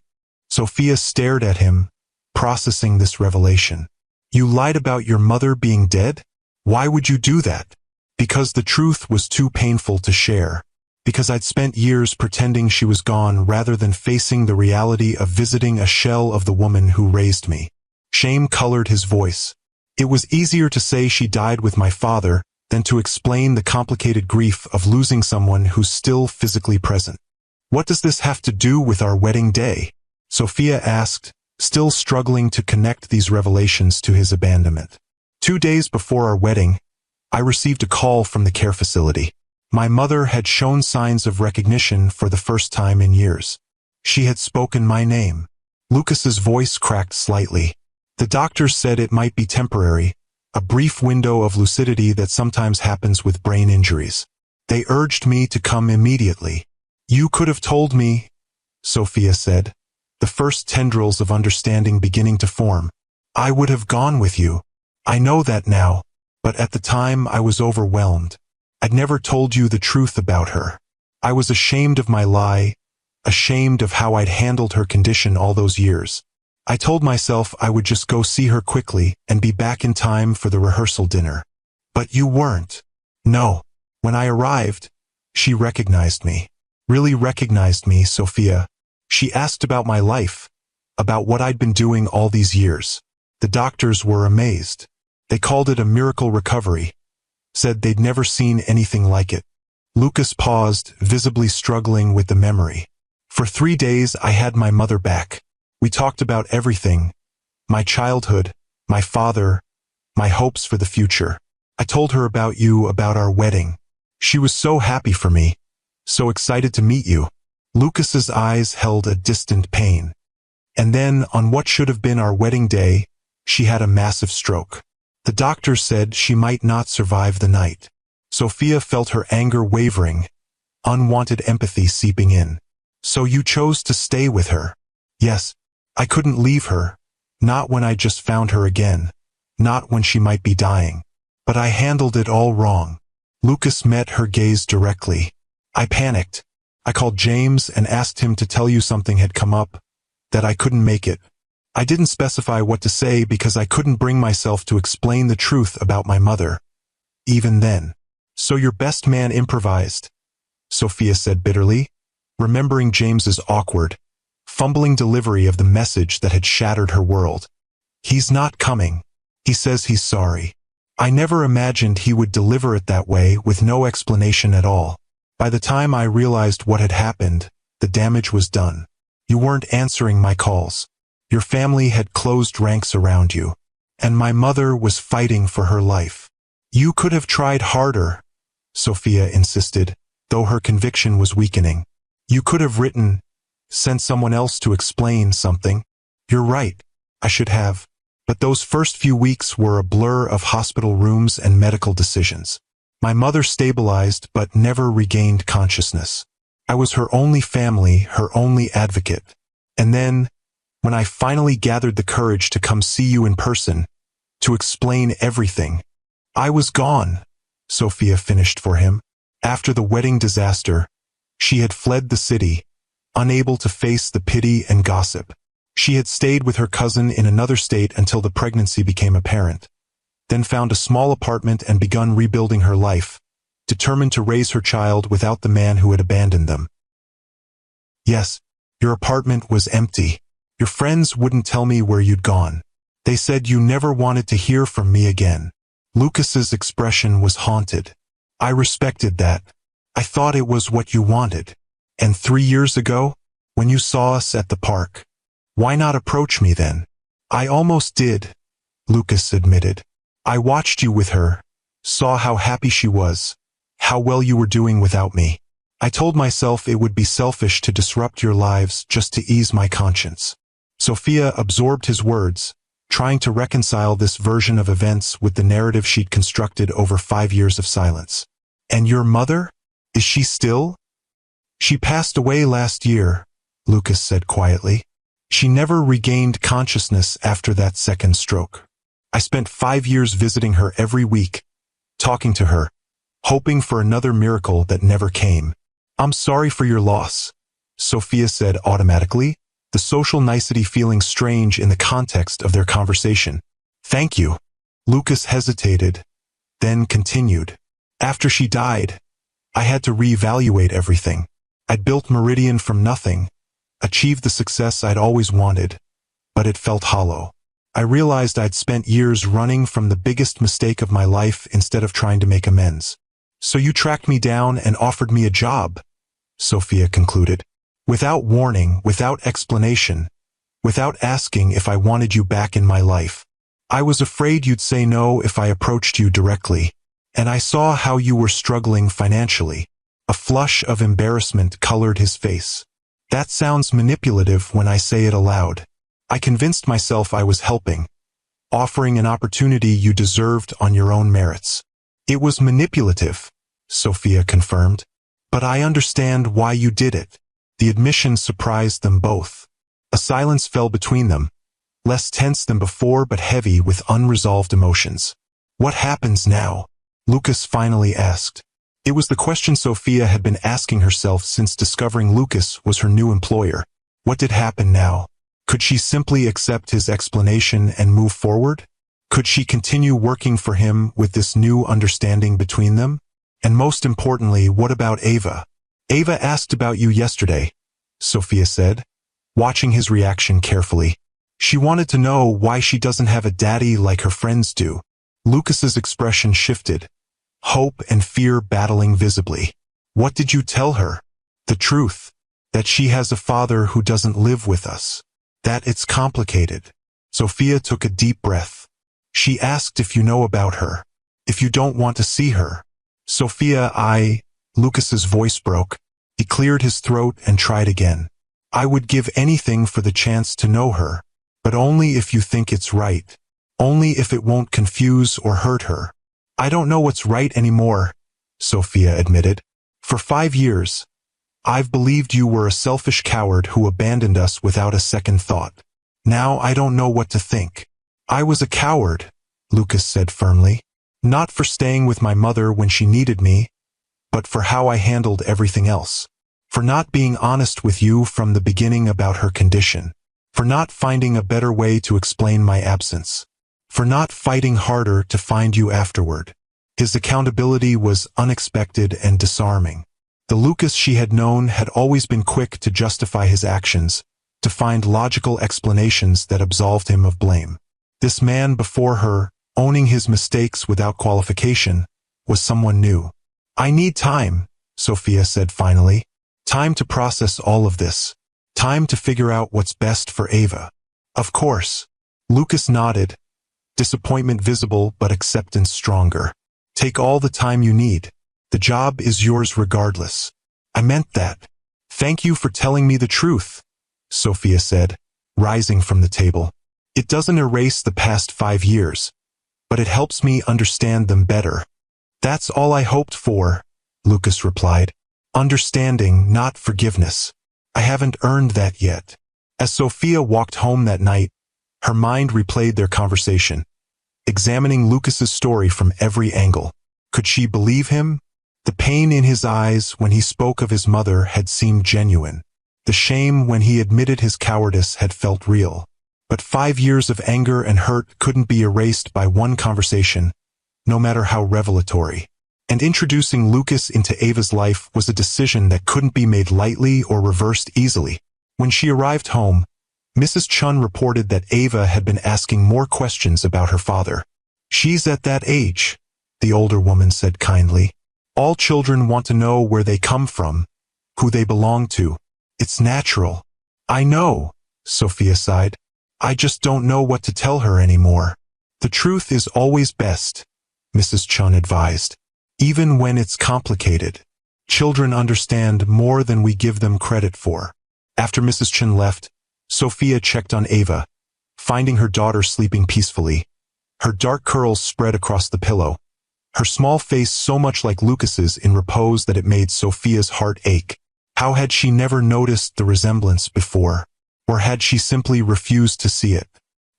Sophia stared at him, processing this revelation. You lied about your mother being dead? Why would you do that? Because the truth was too painful to share. Because I'd spent years pretending she was gone rather than facing the reality of visiting a shell of the woman who raised me. Shame colored his voice. It was easier to say she died with my father than to explain the complicated grief of losing someone who's still physically present. What does this have to do with our wedding day? Sophia asked, still struggling to connect these revelations to his abandonment. 2 days before our wedding, I received a call from the care facility. My mother had shown signs of recognition for the first time in years. She had spoken my name. Lucas's voice cracked slightly. The doctors said it might be temporary, a brief window of lucidity that sometimes happens with brain injuries. They urged me to come immediately. You could have told me, Sophia said, the first tendrils of understanding beginning to form. I would have gone with you. I know that now, but at the time I was overwhelmed. I'd never told you the truth about her. I was ashamed of my lie, ashamed of how I'd handled her condition all those years. I told myself I would just go see her quickly and be back in time for the rehearsal dinner. But you weren't. No. When I arrived, she recognized me. Really recognized me, Sophia. She asked about my life, about what I'd been doing all these years. The doctors were amazed. They called it a miracle recovery, said they'd never seen anything like it. Lucas paused, visibly struggling with the memory. For 3 days I had my mother back. We talked about everything. My childhood, my father, my hopes for the future. I told her about you, about our wedding. She was so happy for me, so excited to meet you. Lucas's eyes held a distant pain. And then, on what should have been our wedding day, she had a massive stroke. The doctors said she might not survive the night. Sophia felt her anger wavering, unwanted empathy seeping in. So you chose to stay with her? Yes. I couldn't leave her. Not when I just found her again. Not when she might be dying. But I handled it all wrong. Lucas met her gaze directly. I panicked. I called James and asked him to tell you something had come up, that I couldn't make it. I didn't specify what to say because I couldn't bring myself to explain the truth about my mother. Even then. So your best man improvised, Sophia said bitterly, remembering James's awkward, fumbling delivery of the message that had shattered her world. He's not coming. He says he's sorry. I never imagined he would deliver it that way with no explanation at all. By the time I realized what had happened, the damage was done. You weren't answering my calls. Your family had closed ranks around you. And my mother was fighting for her life. You could have tried harder, Sophia insisted, though her conviction was weakening. You could have written, sent someone else to explain something. You're right. I should have. But those first few weeks were a blur of hospital rooms and medical decisions. My mother stabilized but never regained consciousness. I was her only family, her only advocate. And then, when I finally gathered the courage to come see you in person, to explain everything, I was gone, Sophia finished for him. After the wedding disaster, she had fled the city, unable to face the pity and gossip. She had stayed with her cousin in another state until the pregnancy became apparent, then found a small apartment and begun rebuilding her life, determined to raise her child without the man who had abandoned them. Yes, your apartment was empty. Your friends wouldn't tell me where you'd gone. They said you never wanted to hear from me again. Lucas's expression was haunted. I respected that. I thought it was what you wanted. And 3 years ago, when you saw us at the park, why not approach me then? I almost did, Lucas admitted. I watched you with her, saw how happy she was, how well you were doing without me. I told myself it would be selfish to disrupt your lives just to ease my conscience. Sophia absorbed his words, trying to reconcile this version of events with the narrative she'd constructed over 5 years of silence. And your mother? Is she still? She passed away last year, Lucas said quietly. She never regained consciousness after that second stroke. I spent 5 years visiting her every week, talking to her, hoping for another miracle that never came. I'm sorry for your loss, Sophia said automatically, the social nicety feeling strange in the context of their conversation. Thank you. Lucas hesitated, then continued. After she died, I had to reevaluate everything. I'd built Meridian from nothing, achieved the success I'd always wanted, but it felt hollow. I realized I'd spent years running from the biggest mistake of my life instead of trying to make amends. So you tracked me down and offered me a job, Sophia concluded. Without warning, without explanation, without asking if I wanted you back in my life. I was afraid you'd say no if I approached you directly, and I saw how you were struggling financially. A flush of embarrassment colored his face. That sounds manipulative when I say it aloud. I convinced myself I was helping, offering an opportunity you deserved on your own merits. It was manipulative, Sophia confirmed. But I understand why you did it. The admission surprised them both. A silence fell between them, less tense than before but heavy with unresolved emotions. What happens now? Lucas finally asked. It was the question Sophia had been asking herself since discovering Lucas was her new employer. What did happen now? Could she simply accept his explanation and move forward? Could she continue working for him with this new understanding between them? And most importantly, what about Ava? Ava asked about you yesterday, Sophia said, watching his reaction carefully. She wanted to know why she doesn't have a daddy like her friends do. Lucas's expression shifted, hope and fear battling visibly. What did you tell her? The truth, that she has a father who doesn't live with us. That it's complicated. Sophia took a deep breath. She asked if you know about her. If you don't want to see her. Sophia, Lucas's voice broke. He cleared his throat and tried again. I would give anything for the chance to know her. But only if you think it's right. Only if it won't confuse or hurt her. I don't know what's right anymore, Sophia admitted. For 5 years, I've believed you were a selfish coward who abandoned us without a second thought. Now I don't know what to think. I was a coward, Lucas said firmly. Not for staying with my mother when she needed me, but for how I handled everything else. For not being honest with you from the beginning about her condition. For not finding a better way to explain my absence. For not fighting harder to find you afterward. His accountability was unexpected and disarming. The Lucas she had known had always been quick to justify his actions, to find logical explanations that absolved him of blame. This man before her, owning his mistakes without qualification, was someone new. I need time, Sophia said finally. Time to process all of this. Time to figure out what's best for Ava. Of course. Lucas nodded, disappointment visible but acceptance stronger. Take all the time you need. The job is yours regardless. I meant that. Thank you for telling me the truth, Sophia said, rising from the table. It doesn't erase the past 5 years, but it helps me understand them better. That's all I hoped for, Lucas replied. Understanding, not forgiveness. I haven't earned that yet. As Sophia walked home that night, her mind replayed their conversation, examining Lucas's story from every angle. Could she believe him? The pain in his eyes when he spoke of his mother had seemed genuine. The shame when he admitted his cowardice had felt real. But 5 years of anger and hurt couldn't be erased by one conversation, no matter how revelatory. And introducing Lucas into Ava's life was a decision that couldn't be made lightly or reversed easily. When she arrived home, Mrs. Chun reported that Ava had been asking more questions about her father. She's at that age, the older woman said kindly. All children want to know where they come from, who they belong to. It's natural. I know, Sophia sighed. I just don't know what to tell her anymore. The truth is always best, Mrs. Chun advised. Even when it's complicated. Children understand more than we give them credit for. After Mrs. Chun left, Sophia checked on Ava, finding her daughter sleeping peacefully. Her dark curls spread across the pillow. Her small face so much like Lucas's in repose that it made Sophia's heart ache. How had she never noticed the resemblance before? Or had she simply refused to see it?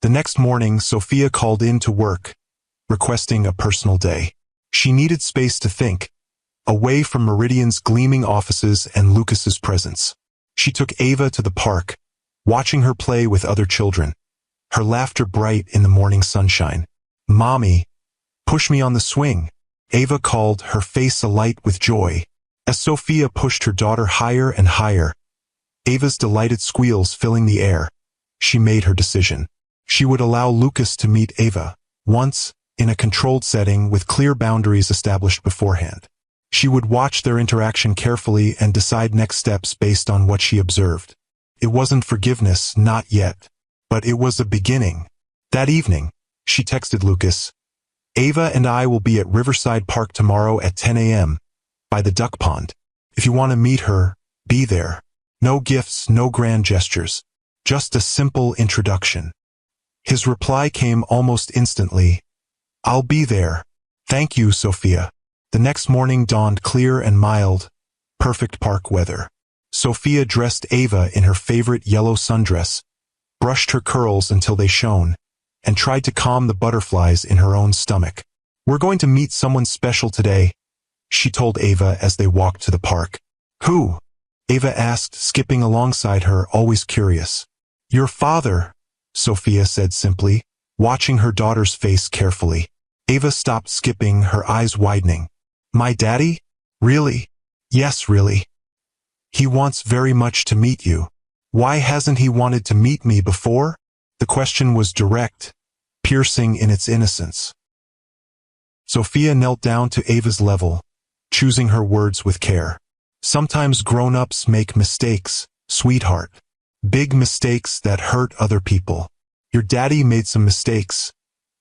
The next morning, Sophia called in to work, requesting a personal day. She needed space to think, away from Meridian's gleaming offices and Lucas's presence. She took Ava to the park, watching her play with other children, her laughter bright in the morning sunshine. Mommy, push me on the swing, Ava called, her face alight with joy. As Sophia pushed her daughter higher and higher, Ava's delighted squeals filling the air, she made her decision. She would allow Lucas to meet Ava, once, in a controlled setting with clear boundaries established beforehand. She would watch their interaction carefully and decide next steps based on what she observed. It wasn't forgiveness, not yet. But it was a beginning. That evening, she texted Lucas, Ava and I will be at Riverside Park tomorrow at 10 a.m. by the duck pond. If you want to meet her, be there. No gifts, no grand gestures. Just a simple introduction. His reply came almost instantly. I'll be there. Thank you, Sophia. The next morning dawned clear and mild, perfect park weather. Sophia dressed Ava in her favorite yellow sundress, brushed her curls until they shone, and tried to calm the butterflies in her own stomach. We're going to meet someone special today, she told Ava as they walked to the park. Who? Ava asked, skipping alongside her, always curious. Your father, Sophia said simply, watching her daughter's face carefully. Ava stopped skipping, her eyes widening. My daddy? Really? Yes, really. He wants very much to meet you. Why hasn't he wanted to meet me before? The question was direct, piercing in its innocence. Sophia knelt down to Ava's level, choosing her words with care. Sometimes grown-ups make mistakes, sweetheart. Big mistakes that hurt other people. Your daddy made some mistakes,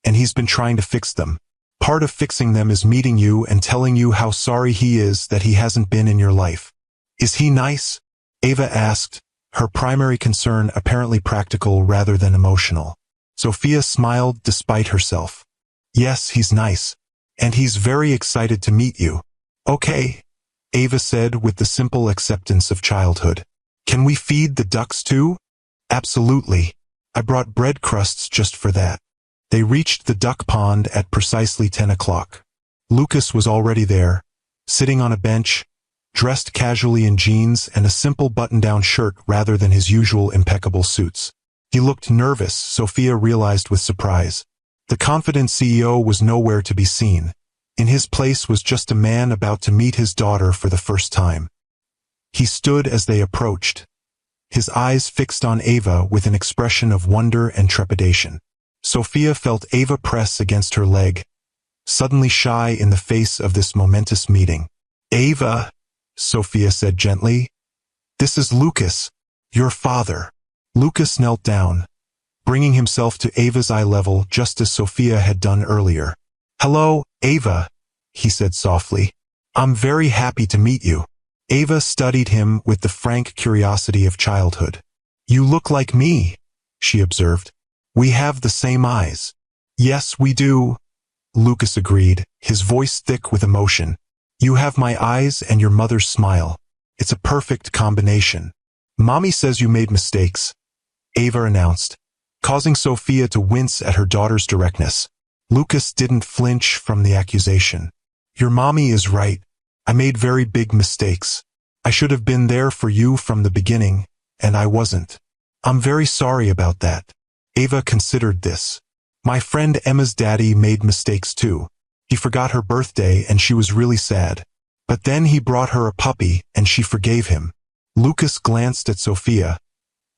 and he's been trying to fix them. Part of fixing them is meeting you and telling you how sorry he is that he hasn't been in your life. Is he nice? Ava asked, her primary concern apparently practical rather than emotional. Sophia smiled despite herself. Yes, he's nice. And he's very excited to meet you. Okay, Ava said with the simple acceptance of childhood. Can we feed the ducks too? Absolutely. I brought bread crusts just for that. They reached the duck pond at precisely 10 o'clock. Lucas was already there, sitting on a bench, dressed casually in jeans and a simple button-down shirt rather than his usual impeccable suits. He looked nervous, Sophia realized with surprise. The confident CEO was nowhere to be seen. In his place was just a man about to meet his daughter for the first time. He stood as they approached, his eyes fixed on Ava with an expression of wonder and trepidation. Sophia felt Ava press against her leg, suddenly shy in the face of this momentous meeting. Ava, Sophia said gently, this is Lucas, your father. Lucas knelt down, bringing himself to Ava's eye level just as Sophia had done earlier. Hello, Ava, he said softly. I'm very happy to meet you. Ava studied him with the frank curiosity of childhood. You look like me, she observed. We have the same eyes. Yes, we do, Lucas agreed, his voice thick with emotion. You have my eyes and your mother's smile. It's a perfect combination. Mommy says you made mistakes, Ava announced, causing Sophia to wince at her daughter's directness. Lucas didn't flinch from the accusation. Your mommy is right. I made very big mistakes. I should have been there for you from the beginning, and I wasn't. I'm very sorry about that. Ava considered this. My friend Emma's daddy made mistakes too. He forgot her birthday and she was really sad. But then he brought her a puppy and she forgave him. Lucas glanced at Sophia,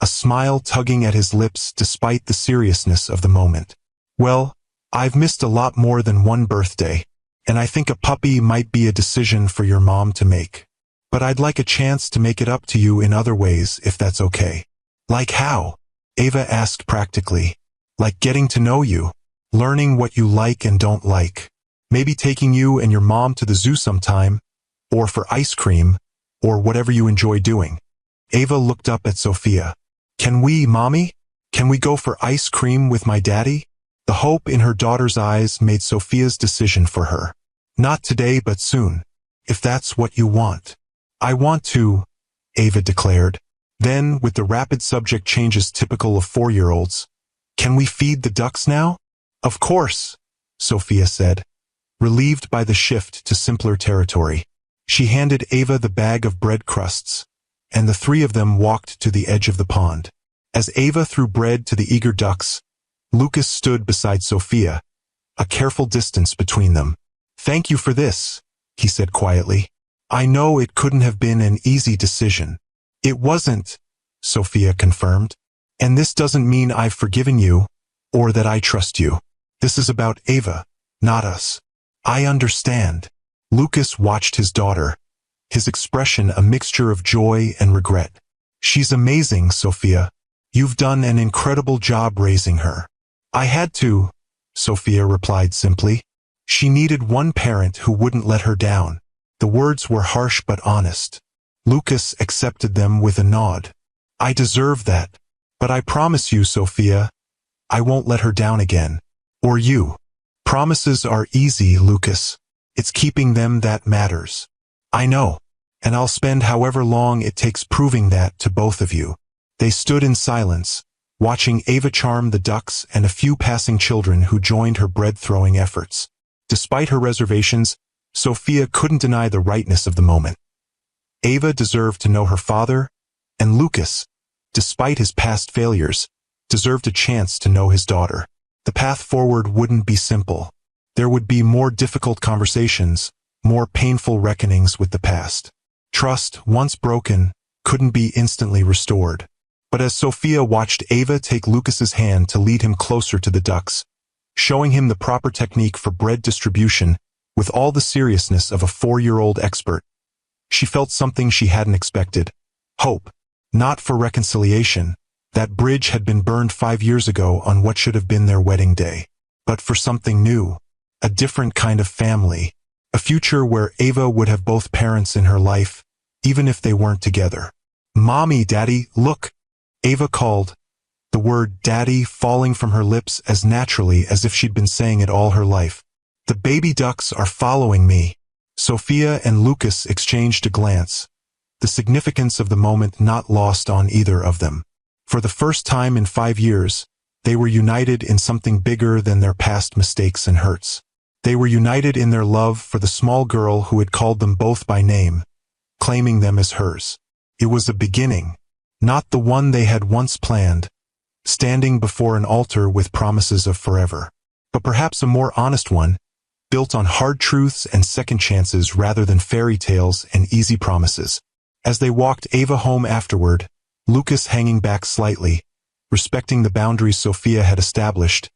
a smile tugging at his lips despite the seriousness of the moment. Well, I've missed a lot more than one birthday, and I think a puppy might be a decision for your mom to make. But I'd like a chance to make it up to you in other ways if that's okay. Like how? Ava asked practically. Like getting to know you, learning what you like and don't like. Maybe taking you and your mom to the zoo sometime, or for ice cream, or whatever you enjoy doing. Ava looked up at Sophia. Can we, Mommy? Can we go for ice cream with my daddy? The hope in her daughter's eyes made Sophia's decision for her. Not today but soon, if that's what you want. I want to, Ava declared. Then, with the rapid subject changes typical of 4-year-olds, can we feed the ducks now? Of course, Sophia said, relieved by the shift to simpler territory. She handed Ava the bag of bread crusts, and the three of them walked to the edge of the pond. As Ava threw bread to the eager ducks, Lucas stood beside Sophia, a careful distance between them. Thank you for this, he said quietly. I know it couldn't have been an easy decision. It wasn't, Sophia confirmed. And this doesn't mean I've forgiven you, or that I trust you. This is about Ava, not us. I understand. Lucas watched his daughter, his expression a mixture of joy and regret. She's amazing, Sophia. You've done an incredible job raising her. I had to, Sophia replied simply. She needed one parent who wouldn't let her down. The words were harsh but honest. Lucas accepted them with a nod. I deserve that. But I promise you, Sophia, I won't let her down again. Or you. Promises are easy, Lucas. It's keeping them that matters. I know. And I'll spend however long it takes proving that to both of you. They stood in silence, watching Ava charm the ducks and a few passing children who joined her bread-throwing efforts. Despite her reservations, Sophia couldn't deny the rightness of the moment. Ava deserved to know her father, and Lucas, despite his past failures, deserved a chance to know his daughter. The path forward wouldn't be simple. There would be more difficult conversations, more painful reckonings with the past. Trust, once broken, couldn't be instantly restored. But as Sophia watched Ava take Lucas's hand to lead him closer to the ducks, showing him the proper technique for bread distribution with all the seriousness of a 4-year-old expert, she felt something she hadn't expected. Hope. Not for reconciliation. That bridge had been burned 5 years ago on what should have been their wedding day. But for something new. A different kind of family. A future where Ava would have both parents in her life, even if they weren't together. "Mommy, Daddy, look!" Ava called, the word daddy falling from her lips as naturally as if she'd been saying it all her life. "The baby ducks are following me." Sophia and Lucas exchanged a glance, the significance of the moment not lost on either of them. For the first time in 5 years, they were united in something bigger than their past mistakes and hurts. They were united in their love for the small girl who had called them both by name, claiming them as hers. It was a beginning, not the one they had once planned, standing before an altar with promises of forever, but perhaps a more honest one, built on hard truths and second chances rather than fairy tales and easy promises. As they walked Ava home afterward, Lucas hanging back slightly, respecting the boundaries Sophia had established,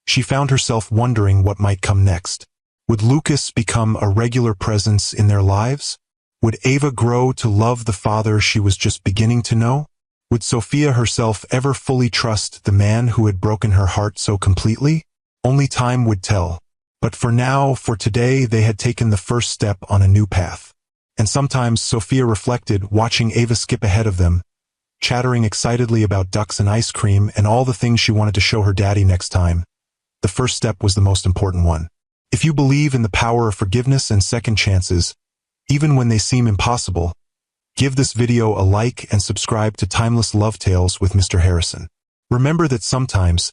she found herself wondering what might come next. Would Lucas become a regular presence in their lives? Would Ava grow to love the father she was just beginning to know? Would Sophia herself ever fully trust the man who had broken her heart so completely? Only time would tell. But for now, for today, they had taken the first step on a new path. And sometimes Sophia reflected, watching Ava skip ahead of them, chattering excitedly about ducks and ice cream and all the things she wanted to show her daddy next time. The first step was the most important one. If you believe in the power of forgiveness and second chances, even when they seem impossible, give this video a like and subscribe to Timeless Love Tales with Mr. Harrison. Remember that sometimes,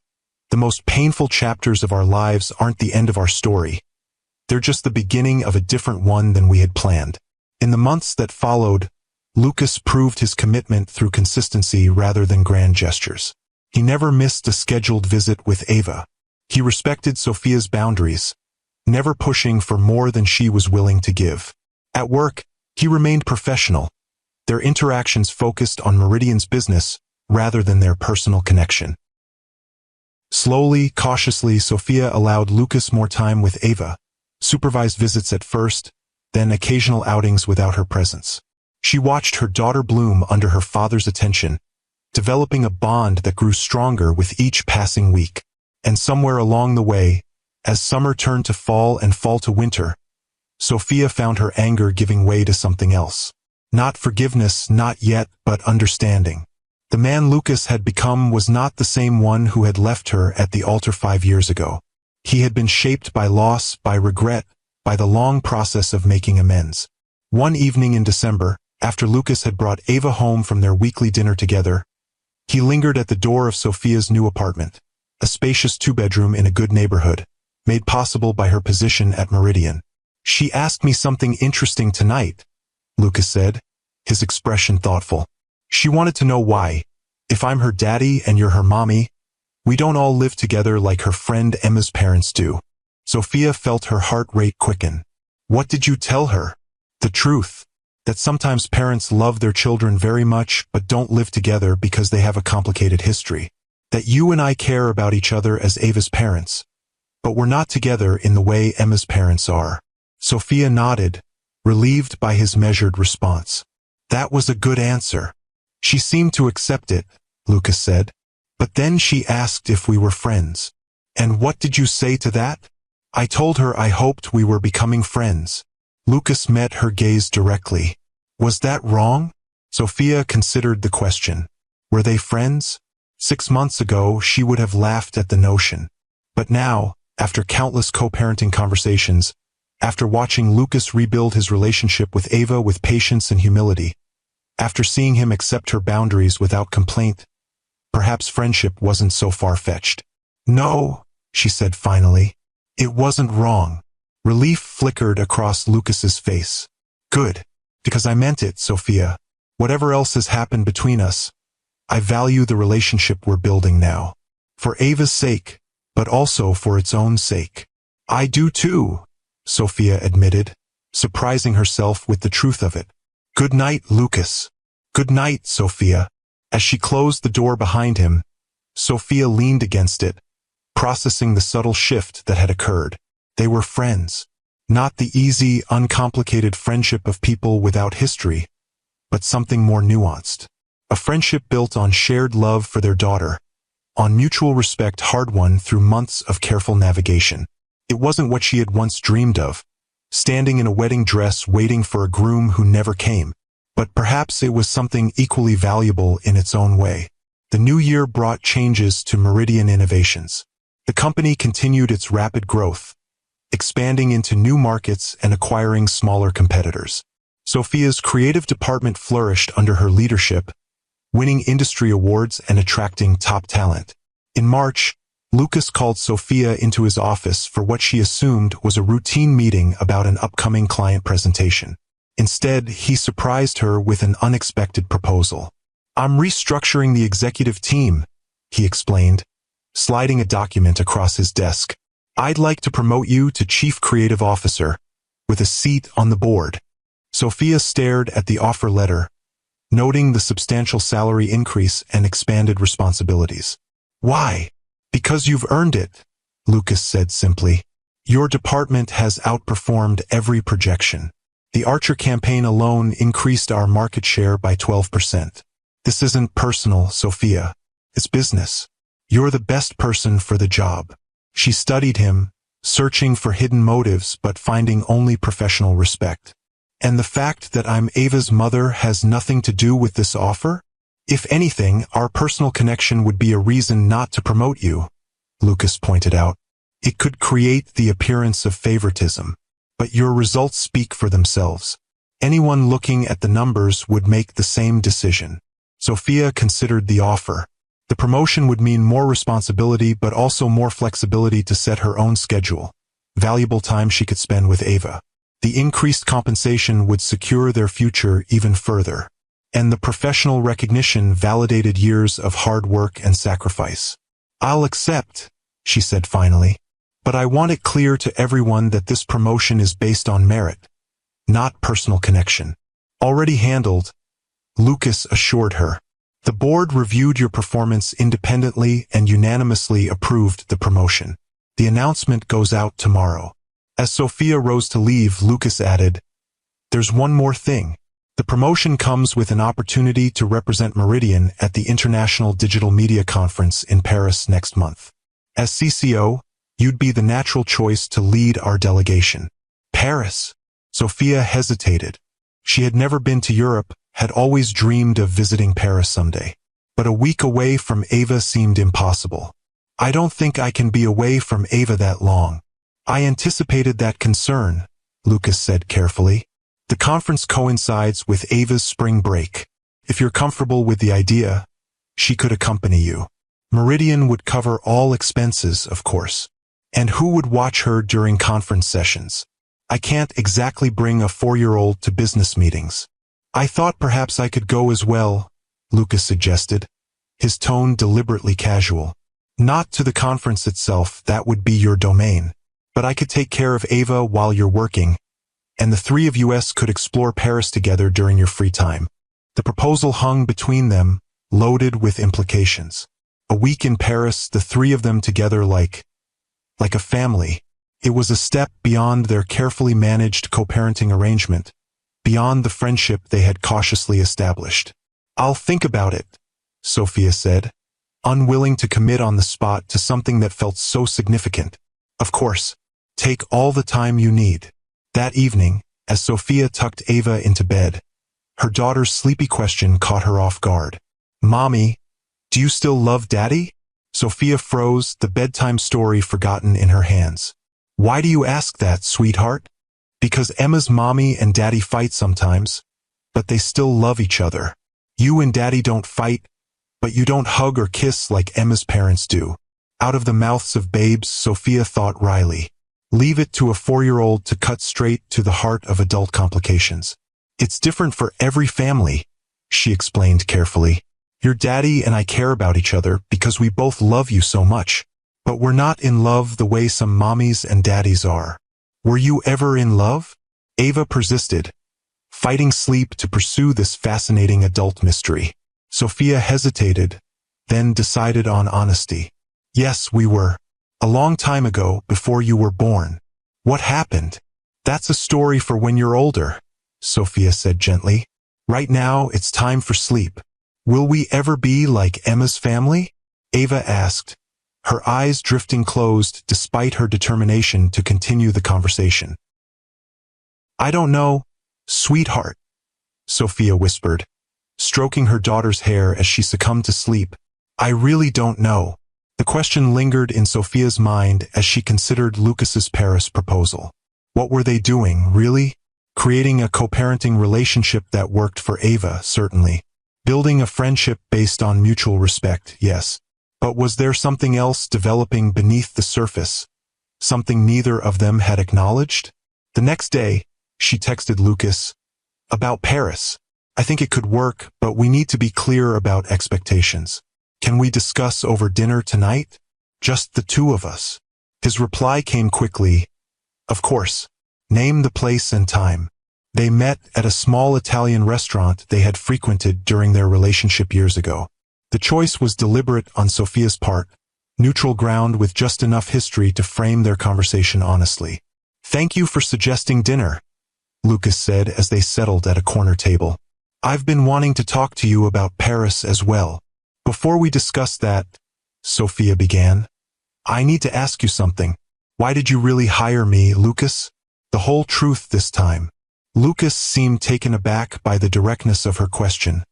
the most painful chapters of our lives aren't the end of our story. They're just the beginning of a different one than we had planned. In the months that followed, Lucas proved his commitment through consistency rather than grand gestures. He never missed a scheduled visit with Ava. He respected Sophia's boundaries, never pushing for more than she was willing to give. At work, he remained professional, their interactions focused on Meridian's business rather than their personal connection. Slowly, cautiously, Sophia allowed Lucas more time with Ava, supervised visits at first, then occasional outings without her presence. She watched her daughter bloom under her father's attention, developing a bond that grew stronger with each passing week. And somewhere along the way, as summer turned to fall and fall to winter, Sophia found her anger giving way to something else. Not forgiveness, not yet, but understanding. The man Lucas had become was not the same one who had left her at the altar 5 years ago. He had been shaped by loss, by regret, by the long process of making amends. One evening in December, after Lucas had brought Ava home from their weekly dinner together, he lingered at the door of Sophia's new apartment, a spacious 2-bedroom in a good neighborhood, made possible by her position at Meridian. "She asked me something interesting tonight," Lucas said, his expression thoughtful. "She wanted to know why, if I'm her daddy and you're her mommy, we don't all live together like her friend Emma's parents do." Sophia felt her heart rate quicken. "What did you tell her?" "The truth. That sometimes parents love their children very much but don't live together because they have a complicated history. That you and I care about each other as Ava's parents, but we're not together in the way Emma's parents are." Sophia nodded, relieved by his measured response. That was a good answer. She seemed to accept it, Lucas said. But then she asked if we were friends. "And what did you say to that?" "I told her I hoped we were becoming friends." Lucas met her gaze directly. Was that wrong? Sophia considered the question. Were they friends? 6 months ago, she would have laughed at the notion. But now, after countless co-parenting conversations, after watching Lucas rebuild his relationship with Ava with patience and humility, after seeing him accept her boundaries without complaint, perhaps friendship wasn't so far-fetched. "No," she said finally. "It wasn't wrong. Relief flickered across Lucas's face. Good. Because I meant it, Sophia. Whatever else has happened between us, I value the relationship we're building now. For Ava's sake, but also for its own sake. I do too, Sophia admitted, surprising herself with the truth of it. Good night, Lucas. Good night, Sophia. As she closed the door behind him, Sophia leaned against it, processing the subtle shift that had occurred. They were friends. Not the easy, uncomplicated friendship of people without history, but something more nuanced. A friendship built on shared love for their daughter, on mutual respect hard-won through months of careful navigation. It wasn't what she had once dreamed of, standing in a wedding dress waiting for a groom who never came. But perhaps it was something equally valuable in its own way. The new year brought changes to Meridian Innovations. The company continued its rapid growth, expanding into new markets and acquiring smaller competitors. Sophia's creative department flourished under her leadership, winning industry awards and attracting top talent. In March, Lucas called Sophia into his office for what she assumed was a routine meeting about an upcoming client presentation. Instead, he surprised her with an unexpected proposal. I'm restructuring the executive team, he explained, sliding a document across his desk. I'd like to promote you to Chief Creative Officer, with a seat on the board. Sophia stared at the offer letter, noting the substantial salary increase and expanded responsibilities. Why? Because you've earned it, Lucas said simply. Your department has outperformed every projection. The Archer campaign alone increased our market share by 12%. This isn't personal, Sophia. It's business. You're the best person for the job. She studied him, searching for hidden motives but finding only professional respect. And the fact that I'm Ava's mother has nothing to do with this offer? If anything, our personal connection would be a reason not to promote you, Lucas pointed out. It could create the appearance of favoritism. But your results speak for themselves. Anyone looking at the numbers would make the same decision. Sophia considered the offer. The promotion would mean more responsibility but also more flexibility to set her own schedule. Valuable time she could spend with Ava. The increased compensation would secure their future even further. And the professional recognition validated years of hard work and sacrifice. I'll accept, she said finally. But I want it clear to everyone that this promotion is based on merit, not personal connection. Already handled, Lucas assured her. The board reviewed your performance independently and unanimously approved the promotion. The announcement goes out tomorrow. As Sophia rose to leave, Lucas added, There's one more thing. The promotion comes with an opportunity to represent Meridian at the International Digital Media Conference in Paris next month. As CCO, you'd be the natural choice to lead our delegation. Paris. Sophia hesitated. She had never been to Europe, had always dreamed of visiting Paris someday. But a week away from Ava seemed impossible. I don't think I can be away from Ava that long. I anticipated that concern, Lucas said carefully. The conference coincides with Ava's spring break. If you're comfortable with the idea, she could accompany you. Meridian would cover all expenses, of course. And who would watch her during conference sessions? I can't exactly bring a 4-year-old to business meetings. I thought perhaps I could go as well, Lucas suggested, his tone deliberately casual. Not to the conference itself, that would be your domain. But I could take care of Ava while you're working, and the three of us could explore Paris together during your free time. The proposal hung between them, loaded with implications. A week in Paris, the three of them together like a family. It was a step beyond their carefully managed co-parenting arrangement, beyond the friendship they had cautiously established. I'll think about it, Sophia said, unwilling to commit on the spot to something that felt so significant. Of course, take all the time you need. That evening, as Sophia tucked Ava into bed, her daughter's sleepy question caught her off guard. Mommy, do you still love Daddy? Sophia froze, the bedtime story forgotten in her hands. Why do you ask that, sweetheart? Because Emma's mommy and Daddy fight sometimes, but they still love each other. You and Daddy don't fight, but you don't hug or kiss like Emma's parents do. Out of the mouths of babes, Sophia thought wryly. Leave it to a 4-year-old to cut straight to the heart of adult complications. It's different for every family, she explained carefully. Your daddy and I care about each other because we both love you so much. But we're not in love the way some mommies and daddies are. Were you ever in love? Ava persisted, fighting sleep to pursue this fascinating adult mystery. Sophia hesitated, then decided on honesty. Yes, we were. A long time ago, before you were born. What happened? That's a story for when you're older, Sophia said gently. Right now, it's time for sleep. Will we ever be like Emma's family? Ava asked, her eyes drifting closed despite her determination to continue the conversation. I don't know, sweetheart, Sophia whispered, stroking her daughter's hair as she succumbed to sleep. I really don't know. The question lingered in Sophia's mind as she considered Lucas's Paris proposal. What were they doing, really? Creating a co-parenting relationship that worked for Ava, certainly. Building a friendship based on mutual respect, yes. But was there something else developing beneath the surface? Something neither of them had acknowledged? The next day, she texted Lucas, about Paris. I think it could work, but we need to be clear about expectations. Can we discuss over dinner tonight? Just the two of us. His reply came quickly. Of course. Name the place and time. They met at a small Italian restaurant they had frequented during their relationship years ago. The choice was deliberate on Sophia's part, neutral ground with just enough history to frame their conversation honestly. Thank you for suggesting dinner, Lucas said as they settled at a corner table. I've been wanting to talk to you about Paris as well. Before we discuss that, Sophia began, I need to ask you something. Why did you really hire me, Lucas? The whole truth this time. Lucas seemed taken aback by the directness of her question,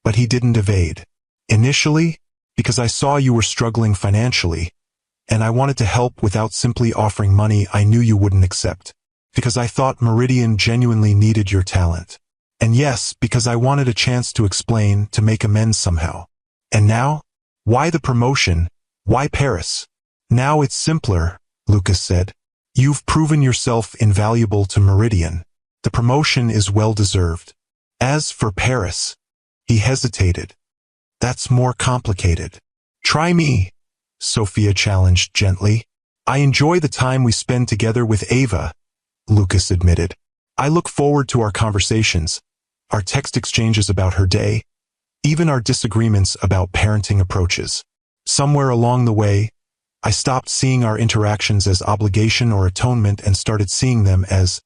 but he didn't evade. Initially, because I saw you were struggling financially, and I wanted to help without simply offering money I knew you wouldn't accept. Because I thought Meridian genuinely needed your talent. And yes, because I wanted a chance to explain, to make amends somehow. And now? Why the promotion? Why Paris? Now it's simpler, Lucas said. You've proven yourself invaluable to Meridian. The promotion is well-deserved. As for Paris, he hesitated. That's more complicated. Try me, Sophia challenged gently. I enjoy the time we spend together with Ava, Lucas admitted. I look forward to our conversations, our text exchanges about her day, even our disagreements about parenting approaches. Somewhere along the way, I stopped seeing our interactions as obligation or atonement and started seeing them as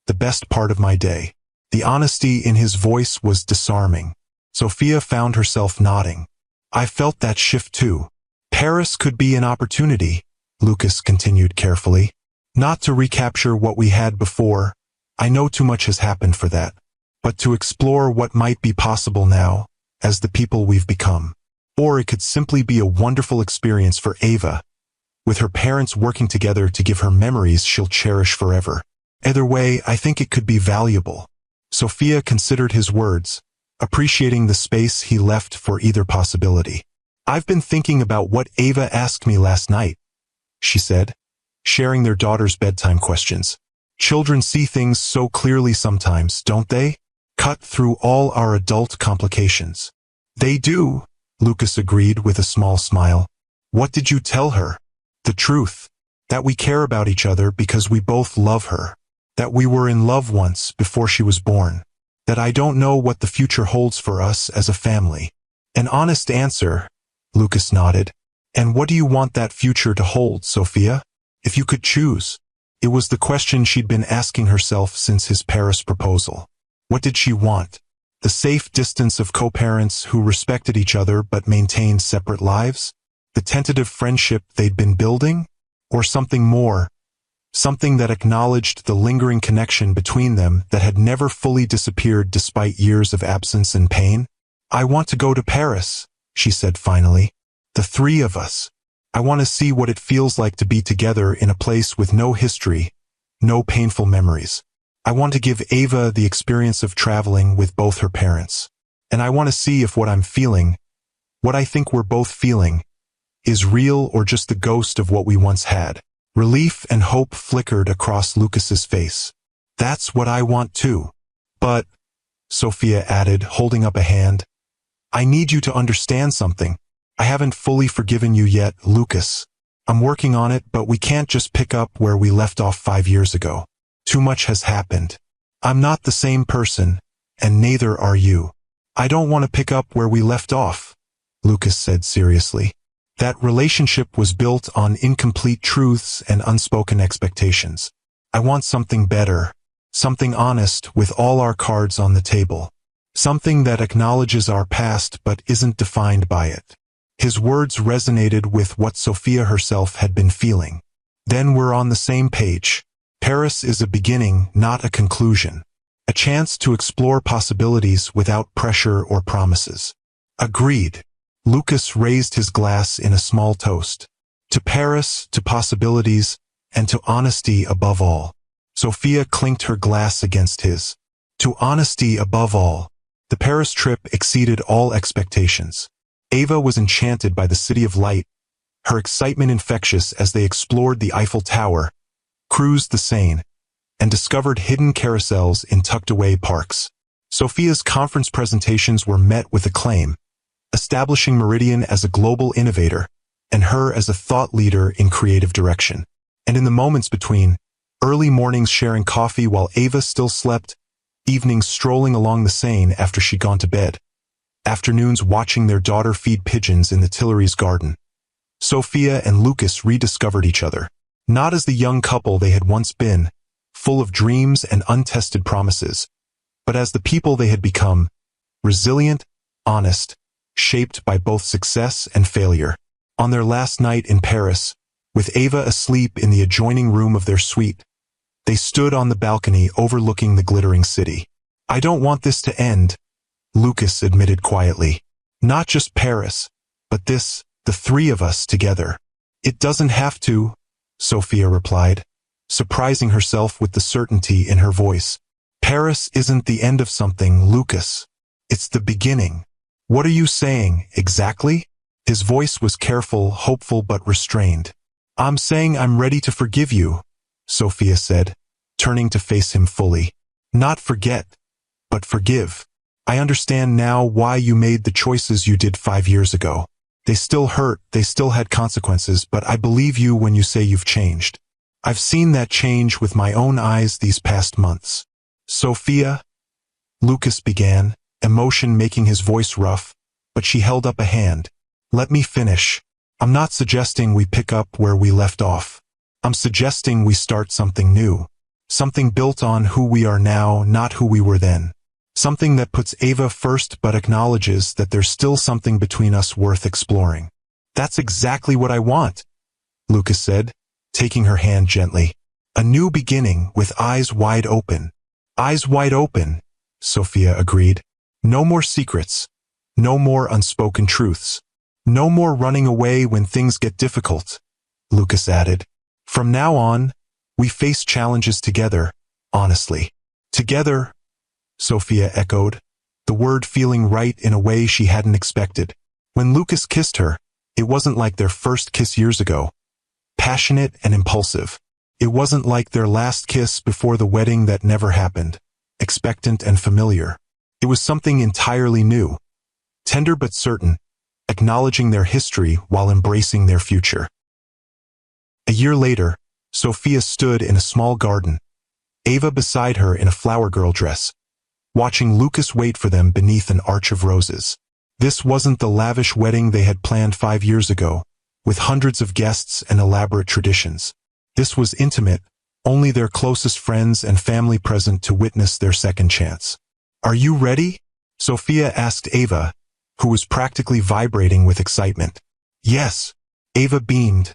the best part of my day. The honesty in his voice was disarming. Sophia found herself nodding. I felt that shift too. Paris could be an opportunity, Lucas continued carefully. Not to recapture what we had before, I know too much has happened for that, but to explore what might be possible now, as the people we've become. Or it could simply be a wonderful experience for Ava, with her parents working together to give her memories she'll cherish forever. Either way, I think it could be valuable. Sophia considered his words, appreciating the space he left for either possibility. I've been thinking about what Ava asked me last night, she said, sharing their daughter's bedtime questions. Children see things so clearly sometimes, don't they? Cut through all our adult complications. They do, Lucas agreed with a small smile. What did you tell her? The truth. That we care about each other because we both love her. That we were in love once before she was born. That I don't know what the future holds for us as a family. An honest answer, Lucas nodded. And what do you want that future to hold, Sophia? If you could choose. It was the question she'd been asking herself since his Paris proposal. What did she want? The safe distance of co-parents who respected each other but maintained separate lives? The tentative friendship they'd been building? Or something more? Something that acknowledged the lingering connection between them that had never fully disappeared despite years of absence and pain? I want to go to Paris, she said finally. The three of us. I want to see what it feels like to be together in a place with no history, no painful memories. I want to give Ava the experience of traveling with both her parents. And I want to see if what I'm feeling, what I think we're both feeling, is real or just the ghost of what we once had. Relief and hope flickered across Lucas's face. That's what I want too. But, Sophia added, holding up a hand, I need you to understand something. I haven't fully forgiven you yet, Lucas. I'm working on it, but we can't just pick up where we left off 5 years ago. Too much has happened. I'm not the same person, and neither are you. I don't want to pick up where we left off, Lucas said seriously. That relationship was built on incomplete truths and unspoken expectations. I want something better, something honest with all our cards on the table. Something that acknowledges our past but isn't defined by it. His words resonated with what Sophia herself had been feeling. Then we're on the same page. Paris is a beginning, not a conclusion. A chance to explore possibilities without pressure or promises. Agreed. Lucas raised his glass in a small toast. To Paris, to possibilities, and to honesty above all. Sophia clinked her glass against his. To honesty above all. The Paris trip exceeded all expectations. Ava was enchanted by the City of Light, her excitement infectious as they explored the Eiffel Tower, cruised the Seine, and discovered hidden carousels in tucked-away parks. Sophia's conference presentations were met with acclaim, establishing Meridian as a global innovator, and her as a thought leader in creative direction. And in the moments between, early mornings sharing coffee while Ava still slept, evenings strolling along the Seine after she'd gone to bed, afternoons watching their daughter feed pigeons in the Tuileries garden, Sophia and Lucas rediscovered each other, not as the young couple they had once been, full of dreams and untested promises, but as the people they had become, resilient, honest, shaped by both success and failure. On their last night in Paris, with Ava asleep in the adjoining room of their suite, they stood on the balcony overlooking the glittering city. I don't want this to end, Lucas admitted quietly. Not just Paris, but this, the three of us together. It doesn't have to, Sophia replied, surprising herself with the certainty in her voice. Paris isn't the end of something, Lucas. It's the beginning. What are you saying, exactly? His voice was careful, hopeful but restrained. I'm saying I'm ready to forgive you, Sophia said, turning to face him fully. Not forget, but forgive. I understand now why you made the choices you did 5 years ago. They still hurt, they still had consequences, but I believe you when you say you've changed. I've seen that change with my own eyes these past months. Sophia, Lucas began, emotion making his voice rough, but she held up a hand. Let me finish. I'm not suggesting we pick up where we left off. I'm suggesting we start something new. Something built on who we are now, not who we were then. Something that puts Ava first but acknowledges that there's still something between us worth exploring. That's exactly what I want, Lucas said, taking her hand gently. A new beginning with eyes wide open. Eyes wide open, Sophia agreed. No more secrets. No more unspoken truths. No more running away when things get difficult, Lucas added. From now on, we face challenges together, honestly. Together, Sophia echoed, the word feeling right in a way she hadn't expected. When Lucas kissed her, it wasn't like their first kiss years ago. Passionate and impulsive. It wasn't like their last kiss before the wedding that never happened. Expectant and familiar. It was something entirely new. Tender but certain, acknowledging their history while embracing their future. A year later, Sophia stood in a small garden, Ava beside her in a flower girl dress, watching Lucas wait for them beneath an arch of roses. This wasn't the lavish wedding they had planned 5 years ago, with hundreds of guests and elaborate traditions. This was intimate, only their closest friends and family present to witness their second chance. Are you ready? Sophia asked Ava, who was practically vibrating with excitement. Yes, Ava beamed,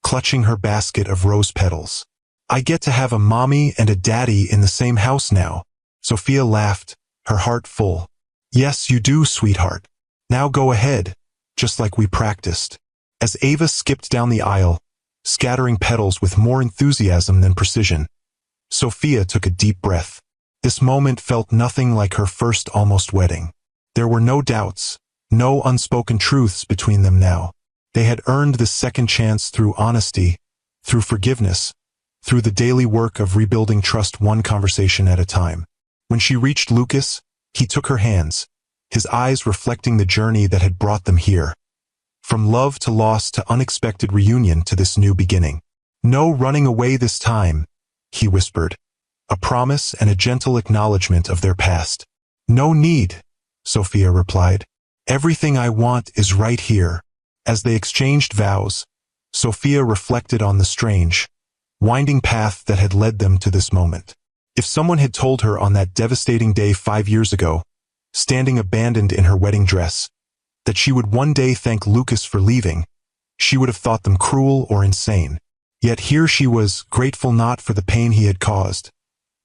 clutching her basket of rose petals. I get to have a mommy and a daddy in the same house now. Sophia laughed, her heart full. Yes, you do, sweetheart. Now go ahead, just like we practiced. As Ava skipped down the aisle, scattering petals with more enthusiasm than precision, Sophia took a deep breath. This moment felt nothing like her first almost wedding. There were no doubts, no unspoken truths between them now. They had earned this second chance through honesty, through forgiveness, through the daily work of rebuilding trust one conversation at a time. When she reached Lucas, he took her hands, his eyes reflecting the journey that had brought them here. From love to loss to unexpected reunion to this new beginning. "No running away this time," he whispered, a promise and a gentle acknowledgement of their past. "No need," Sophia replied. "Everything I want is right here." As they exchanged vows, Sophia reflected on the strange, winding path that had led them to this moment. If someone had told her on that devastating day 5 years ago, standing abandoned in her wedding dress, that she would one day thank Lucas for leaving, she would have thought them cruel or insane. Yet here she was, grateful not for the pain he had caused,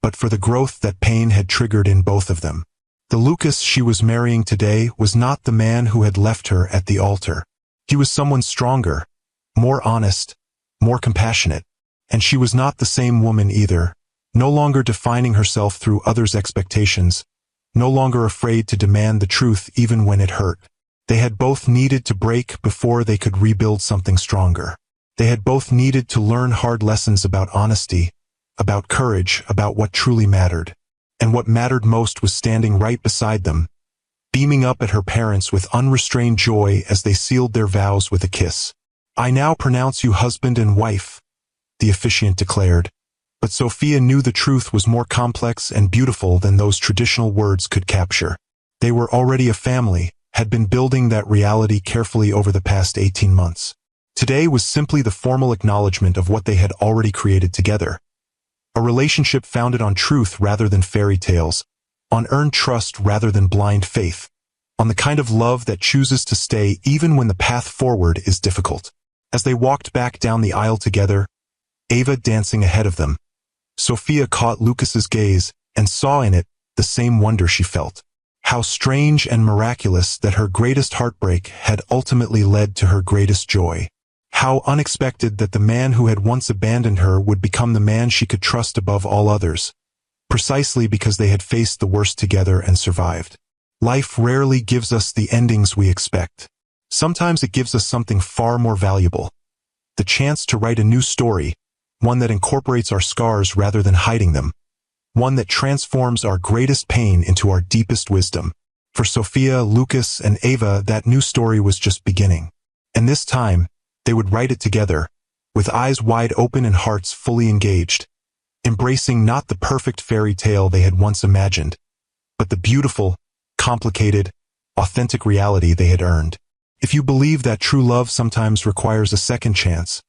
but for the growth that pain had triggered in both of them. The Lucas she was marrying today was not the man who had left her at the altar. He was someone stronger, more honest, more compassionate. And she was not the same woman either, no longer defining herself through others' expectations, no longer afraid to demand the truth even when it hurt. They had both needed to break before they could rebuild something stronger. They had both needed to learn hard lessons about honesty, about courage, about what truly mattered. And what mattered most was standing right beside them, beaming up at her parents with unrestrained joy as they sealed their vows with a kiss. "I now pronounce you husband and wife," the officiant declared. But Sophia knew the truth was more complex and beautiful than those traditional words could capture. They were already a family, had been building that reality carefully over the past 18 months. Today was simply the formal acknowledgement of what they had already created together. A relationship founded on truth rather than fairy tales, on earned trust rather than blind faith, on the kind of love that chooses to stay even when the path forward is difficult. As they walked back down the aisle together, Ava dancing ahead of them, Sophia caught Lucas's gaze and saw in it the same wonder she felt. How strange and miraculous that her greatest heartbreak had ultimately led to her greatest joy. How unexpected that the man who had once abandoned her would become the man she could trust above all others, precisely because they had faced the worst together and survived. Life rarely gives us the endings we expect. Sometimes it gives us something far more valuable. The chance to write a new story, one that incorporates our scars rather than hiding them, one that transforms our greatest pain into our deepest wisdom. For Sophia, Lucas, and Ava, that new story was just beginning. And this time, they would write it together, with eyes wide open and hearts fully engaged, embracing not the perfect fairy tale they had once imagined, but the beautiful, complicated, authentic reality they had earned. If you believe that true love sometimes requires a second chance,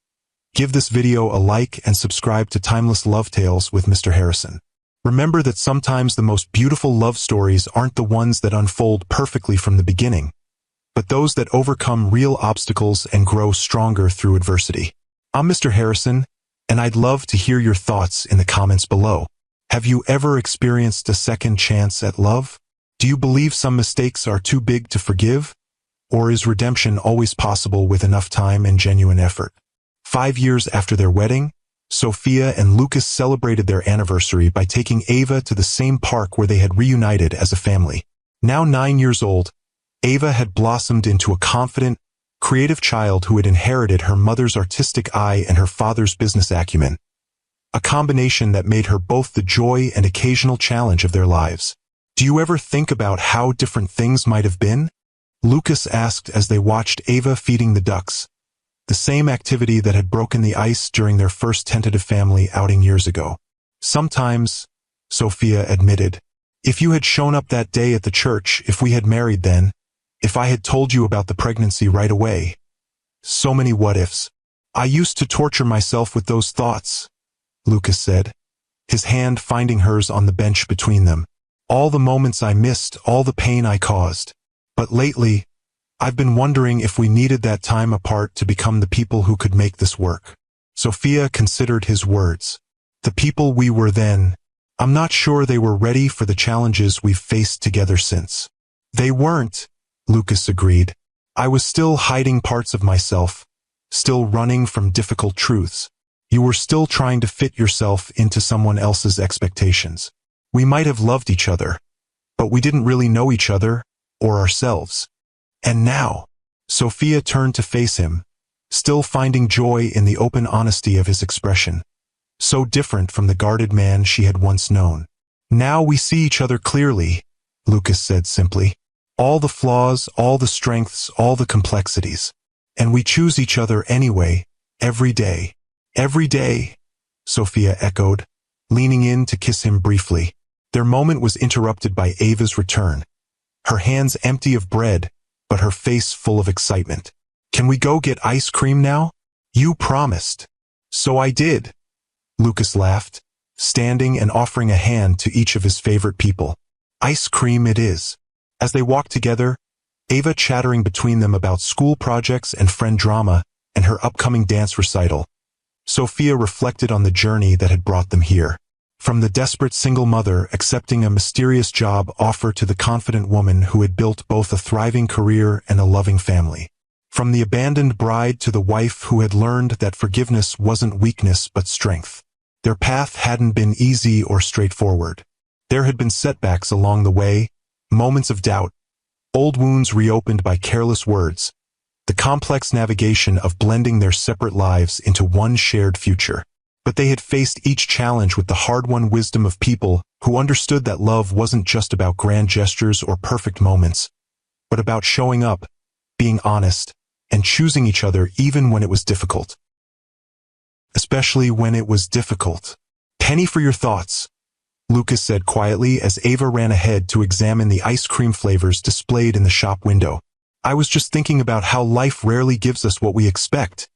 give this video a like and subscribe to Timeless Love Tales with Mr. Harrison. Remember that sometimes the most beautiful love stories aren't the ones that unfold perfectly from the beginning, but those that overcome real obstacles and grow stronger through adversity. I'm Mr. Harrison, and I'd love to hear your thoughts in the comments below. Have you ever experienced a second chance at love? Do you believe some mistakes are too big to forgive? Or is redemption always possible with enough time and genuine effort? 5 years after their wedding, Sophia and Lucas celebrated their anniversary by taking Ava to the same park where they had reunited as a family. Now 9 years old, Ava had blossomed into a confident, creative child who had inherited her mother's artistic eye and her father's business acumen, a combination that made her both the joy and occasional challenge of their lives. "Do you ever think about how different things might have been?" Lucas asked as they watched Ava feeding the ducks, the same activity that had broken the ice during their first tentative family outing years ago. "Sometimes," Sophia admitted, "if you had shown up that day at the church, if we had married then, if I had told you about the pregnancy right away. So many what-ifs. I used to torture myself with those thoughts," Lucas said, his hand finding hers on the bench between them. "All the moments I missed, all the pain I caused. But lately, I've been wondering if we needed that time apart to become the people who could make this work." Sophia considered his words. "The people we were then, I'm not sure they were ready for the challenges we've faced together since." "They weren't," Lucas agreed. "I was still hiding parts of myself, still running from difficult truths. You were still trying to fit yourself into someone else's expectations. We might have loved each other, but we didn't really know each other or ourselves. And now," Sophia turned to face him, still finding joy in the open honesty of his expression. So different from the guarded man she had once known. "Now we see each other clearly," Lucas said simply. "All the flaws, all the strengths, all the complexities. And we choose each other anyway, every day." "Every day," Sophia echoed, leaning in to kiss him briefly. Their moment was interrupted by Ava's return, her hands empty of bread, but her face full of excitement. "Can we go get ice cream now? You promised." "So I did," Lucas laughed, standing and offering a hand to each of his favorite people. "Ice cream it is." As they walked together, Ava chattering between them about school projects and friend drama and her upcoming dance recital, Sophia reflected on the journey that had brought them here. From the desperate single mother accepting a mysterious job offer to the confident woman who had built both a thriving career and a loving family. From the abandoned bride to the wife who had learned that forgiveness wasn't weakness but strength. Their path hadn't been easy or straightforward. There had been setbacks along the way, moments of doubt, old wounds reopened by careless words, the complex navigation of blending their separate lives into one shared future. But they had faced each challenge with the hard-won wisdom of people who understood that love wasn't just about grand gestures or perfect moments, but about showing up, being honest, and choosing each other even when it was difficult. Especially when it was difficult. "Penny for your thoughts," Lucas said quietly as Ava ran ahead to examine the ice cream flavors displayed in the shop window. "I was just thinking about how life rarely gives us what we expect,"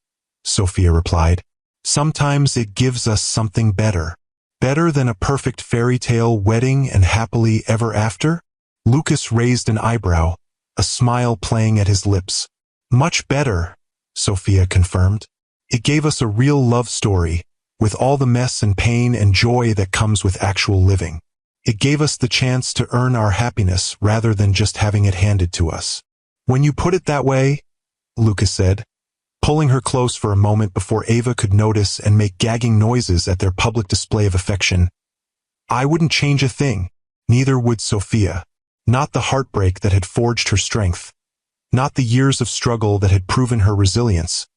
Sophia replied. "Sometimes it gives us something better. Better than a perfect fairy tale wedding and happily ever after?" Lucas raised an eyebrow, a smile playing at his lips. "Much better," Sophia confirmed. "It gave us a real love story, with all the mess and pain and joy that comes with actual living. It gave us the chance to earn our happiness rather than just having it handed to us." "When you put it that way," Lucas said, pulling her close for a moment before Ava could notice and make gagging noises at their public display of affection, "I wouldn't change a thing, neither would Sophia. Not the heartbreak that had forged her strength, not the years of struggle that had proven her resilience,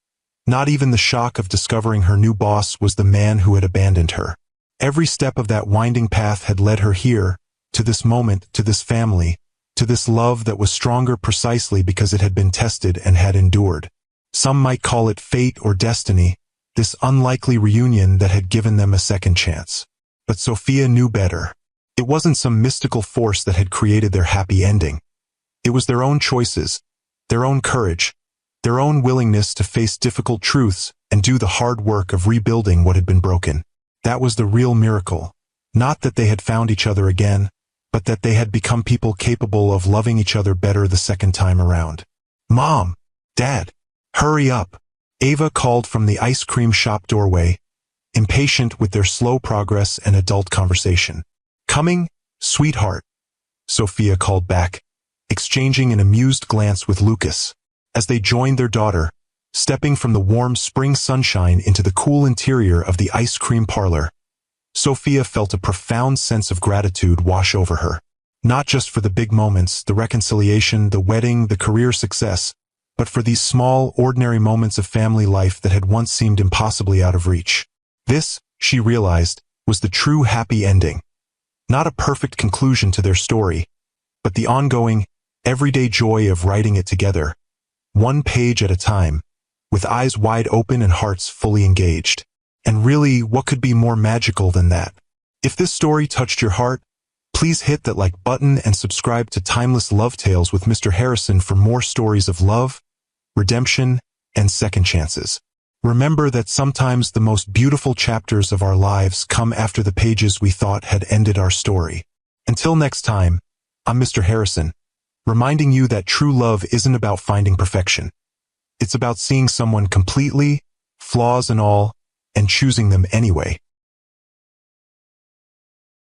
not even the shock of discovering her new boss was the man who had abandoned her. Every step of that winding path had led her here, to this moment, to this family, to this love that was stronger precisely because it had been tested and had endured. Some might call it fate or destiny, this unlikely reunion that had given them a second chance. But Sophia knew better. It wasn't some mystical force that had created their happy ending. It was their own choices, their own courage, their own willingness to face difficult truths and do the hard work of rebuilding what had been broken. That was the real miracle. Not that they had found each other again, but that they had become people capable of loving each other better the second time around. "Mom! Dad! Hurry up!" Ava called from the ice cream shop doorway, impatient with their slow progress and adult conversation. "Coming, sweetheart," Sophia called back, exchanging an amused glance with Lucas. As they joined their daughter, stepping from the warm spring sunshine into the cool interior of the ice cream parlor, Sophia felt a profound sense of gratitude wash over her. Not just for the big moments, the reconciliation, the wedding, the career success, but for these small, ordinary moments of family life that had once seemed impossibly out of reach. This, she realized, was the true happy ending. Not a perfect conclusion to their story, but the ongoing, everyday joy of writing it together, one page at a time, with eyes wide open and hearts fully engaged. And really, what could be more magical than that? If this story touched your heart, please hit that like button and subscribe to Timeless Love Tales with Mr. Harrison for more stories of love, redemption, and second chances. Remember that sometimes the most beautiful chapters of our lives come after the pages we thought had ended our story. Until next time, I'm Mr. Harrison, reminding you that true love isn't about finding perfection. It's about seeing someone completely, flaws and all, and choosing them anyway.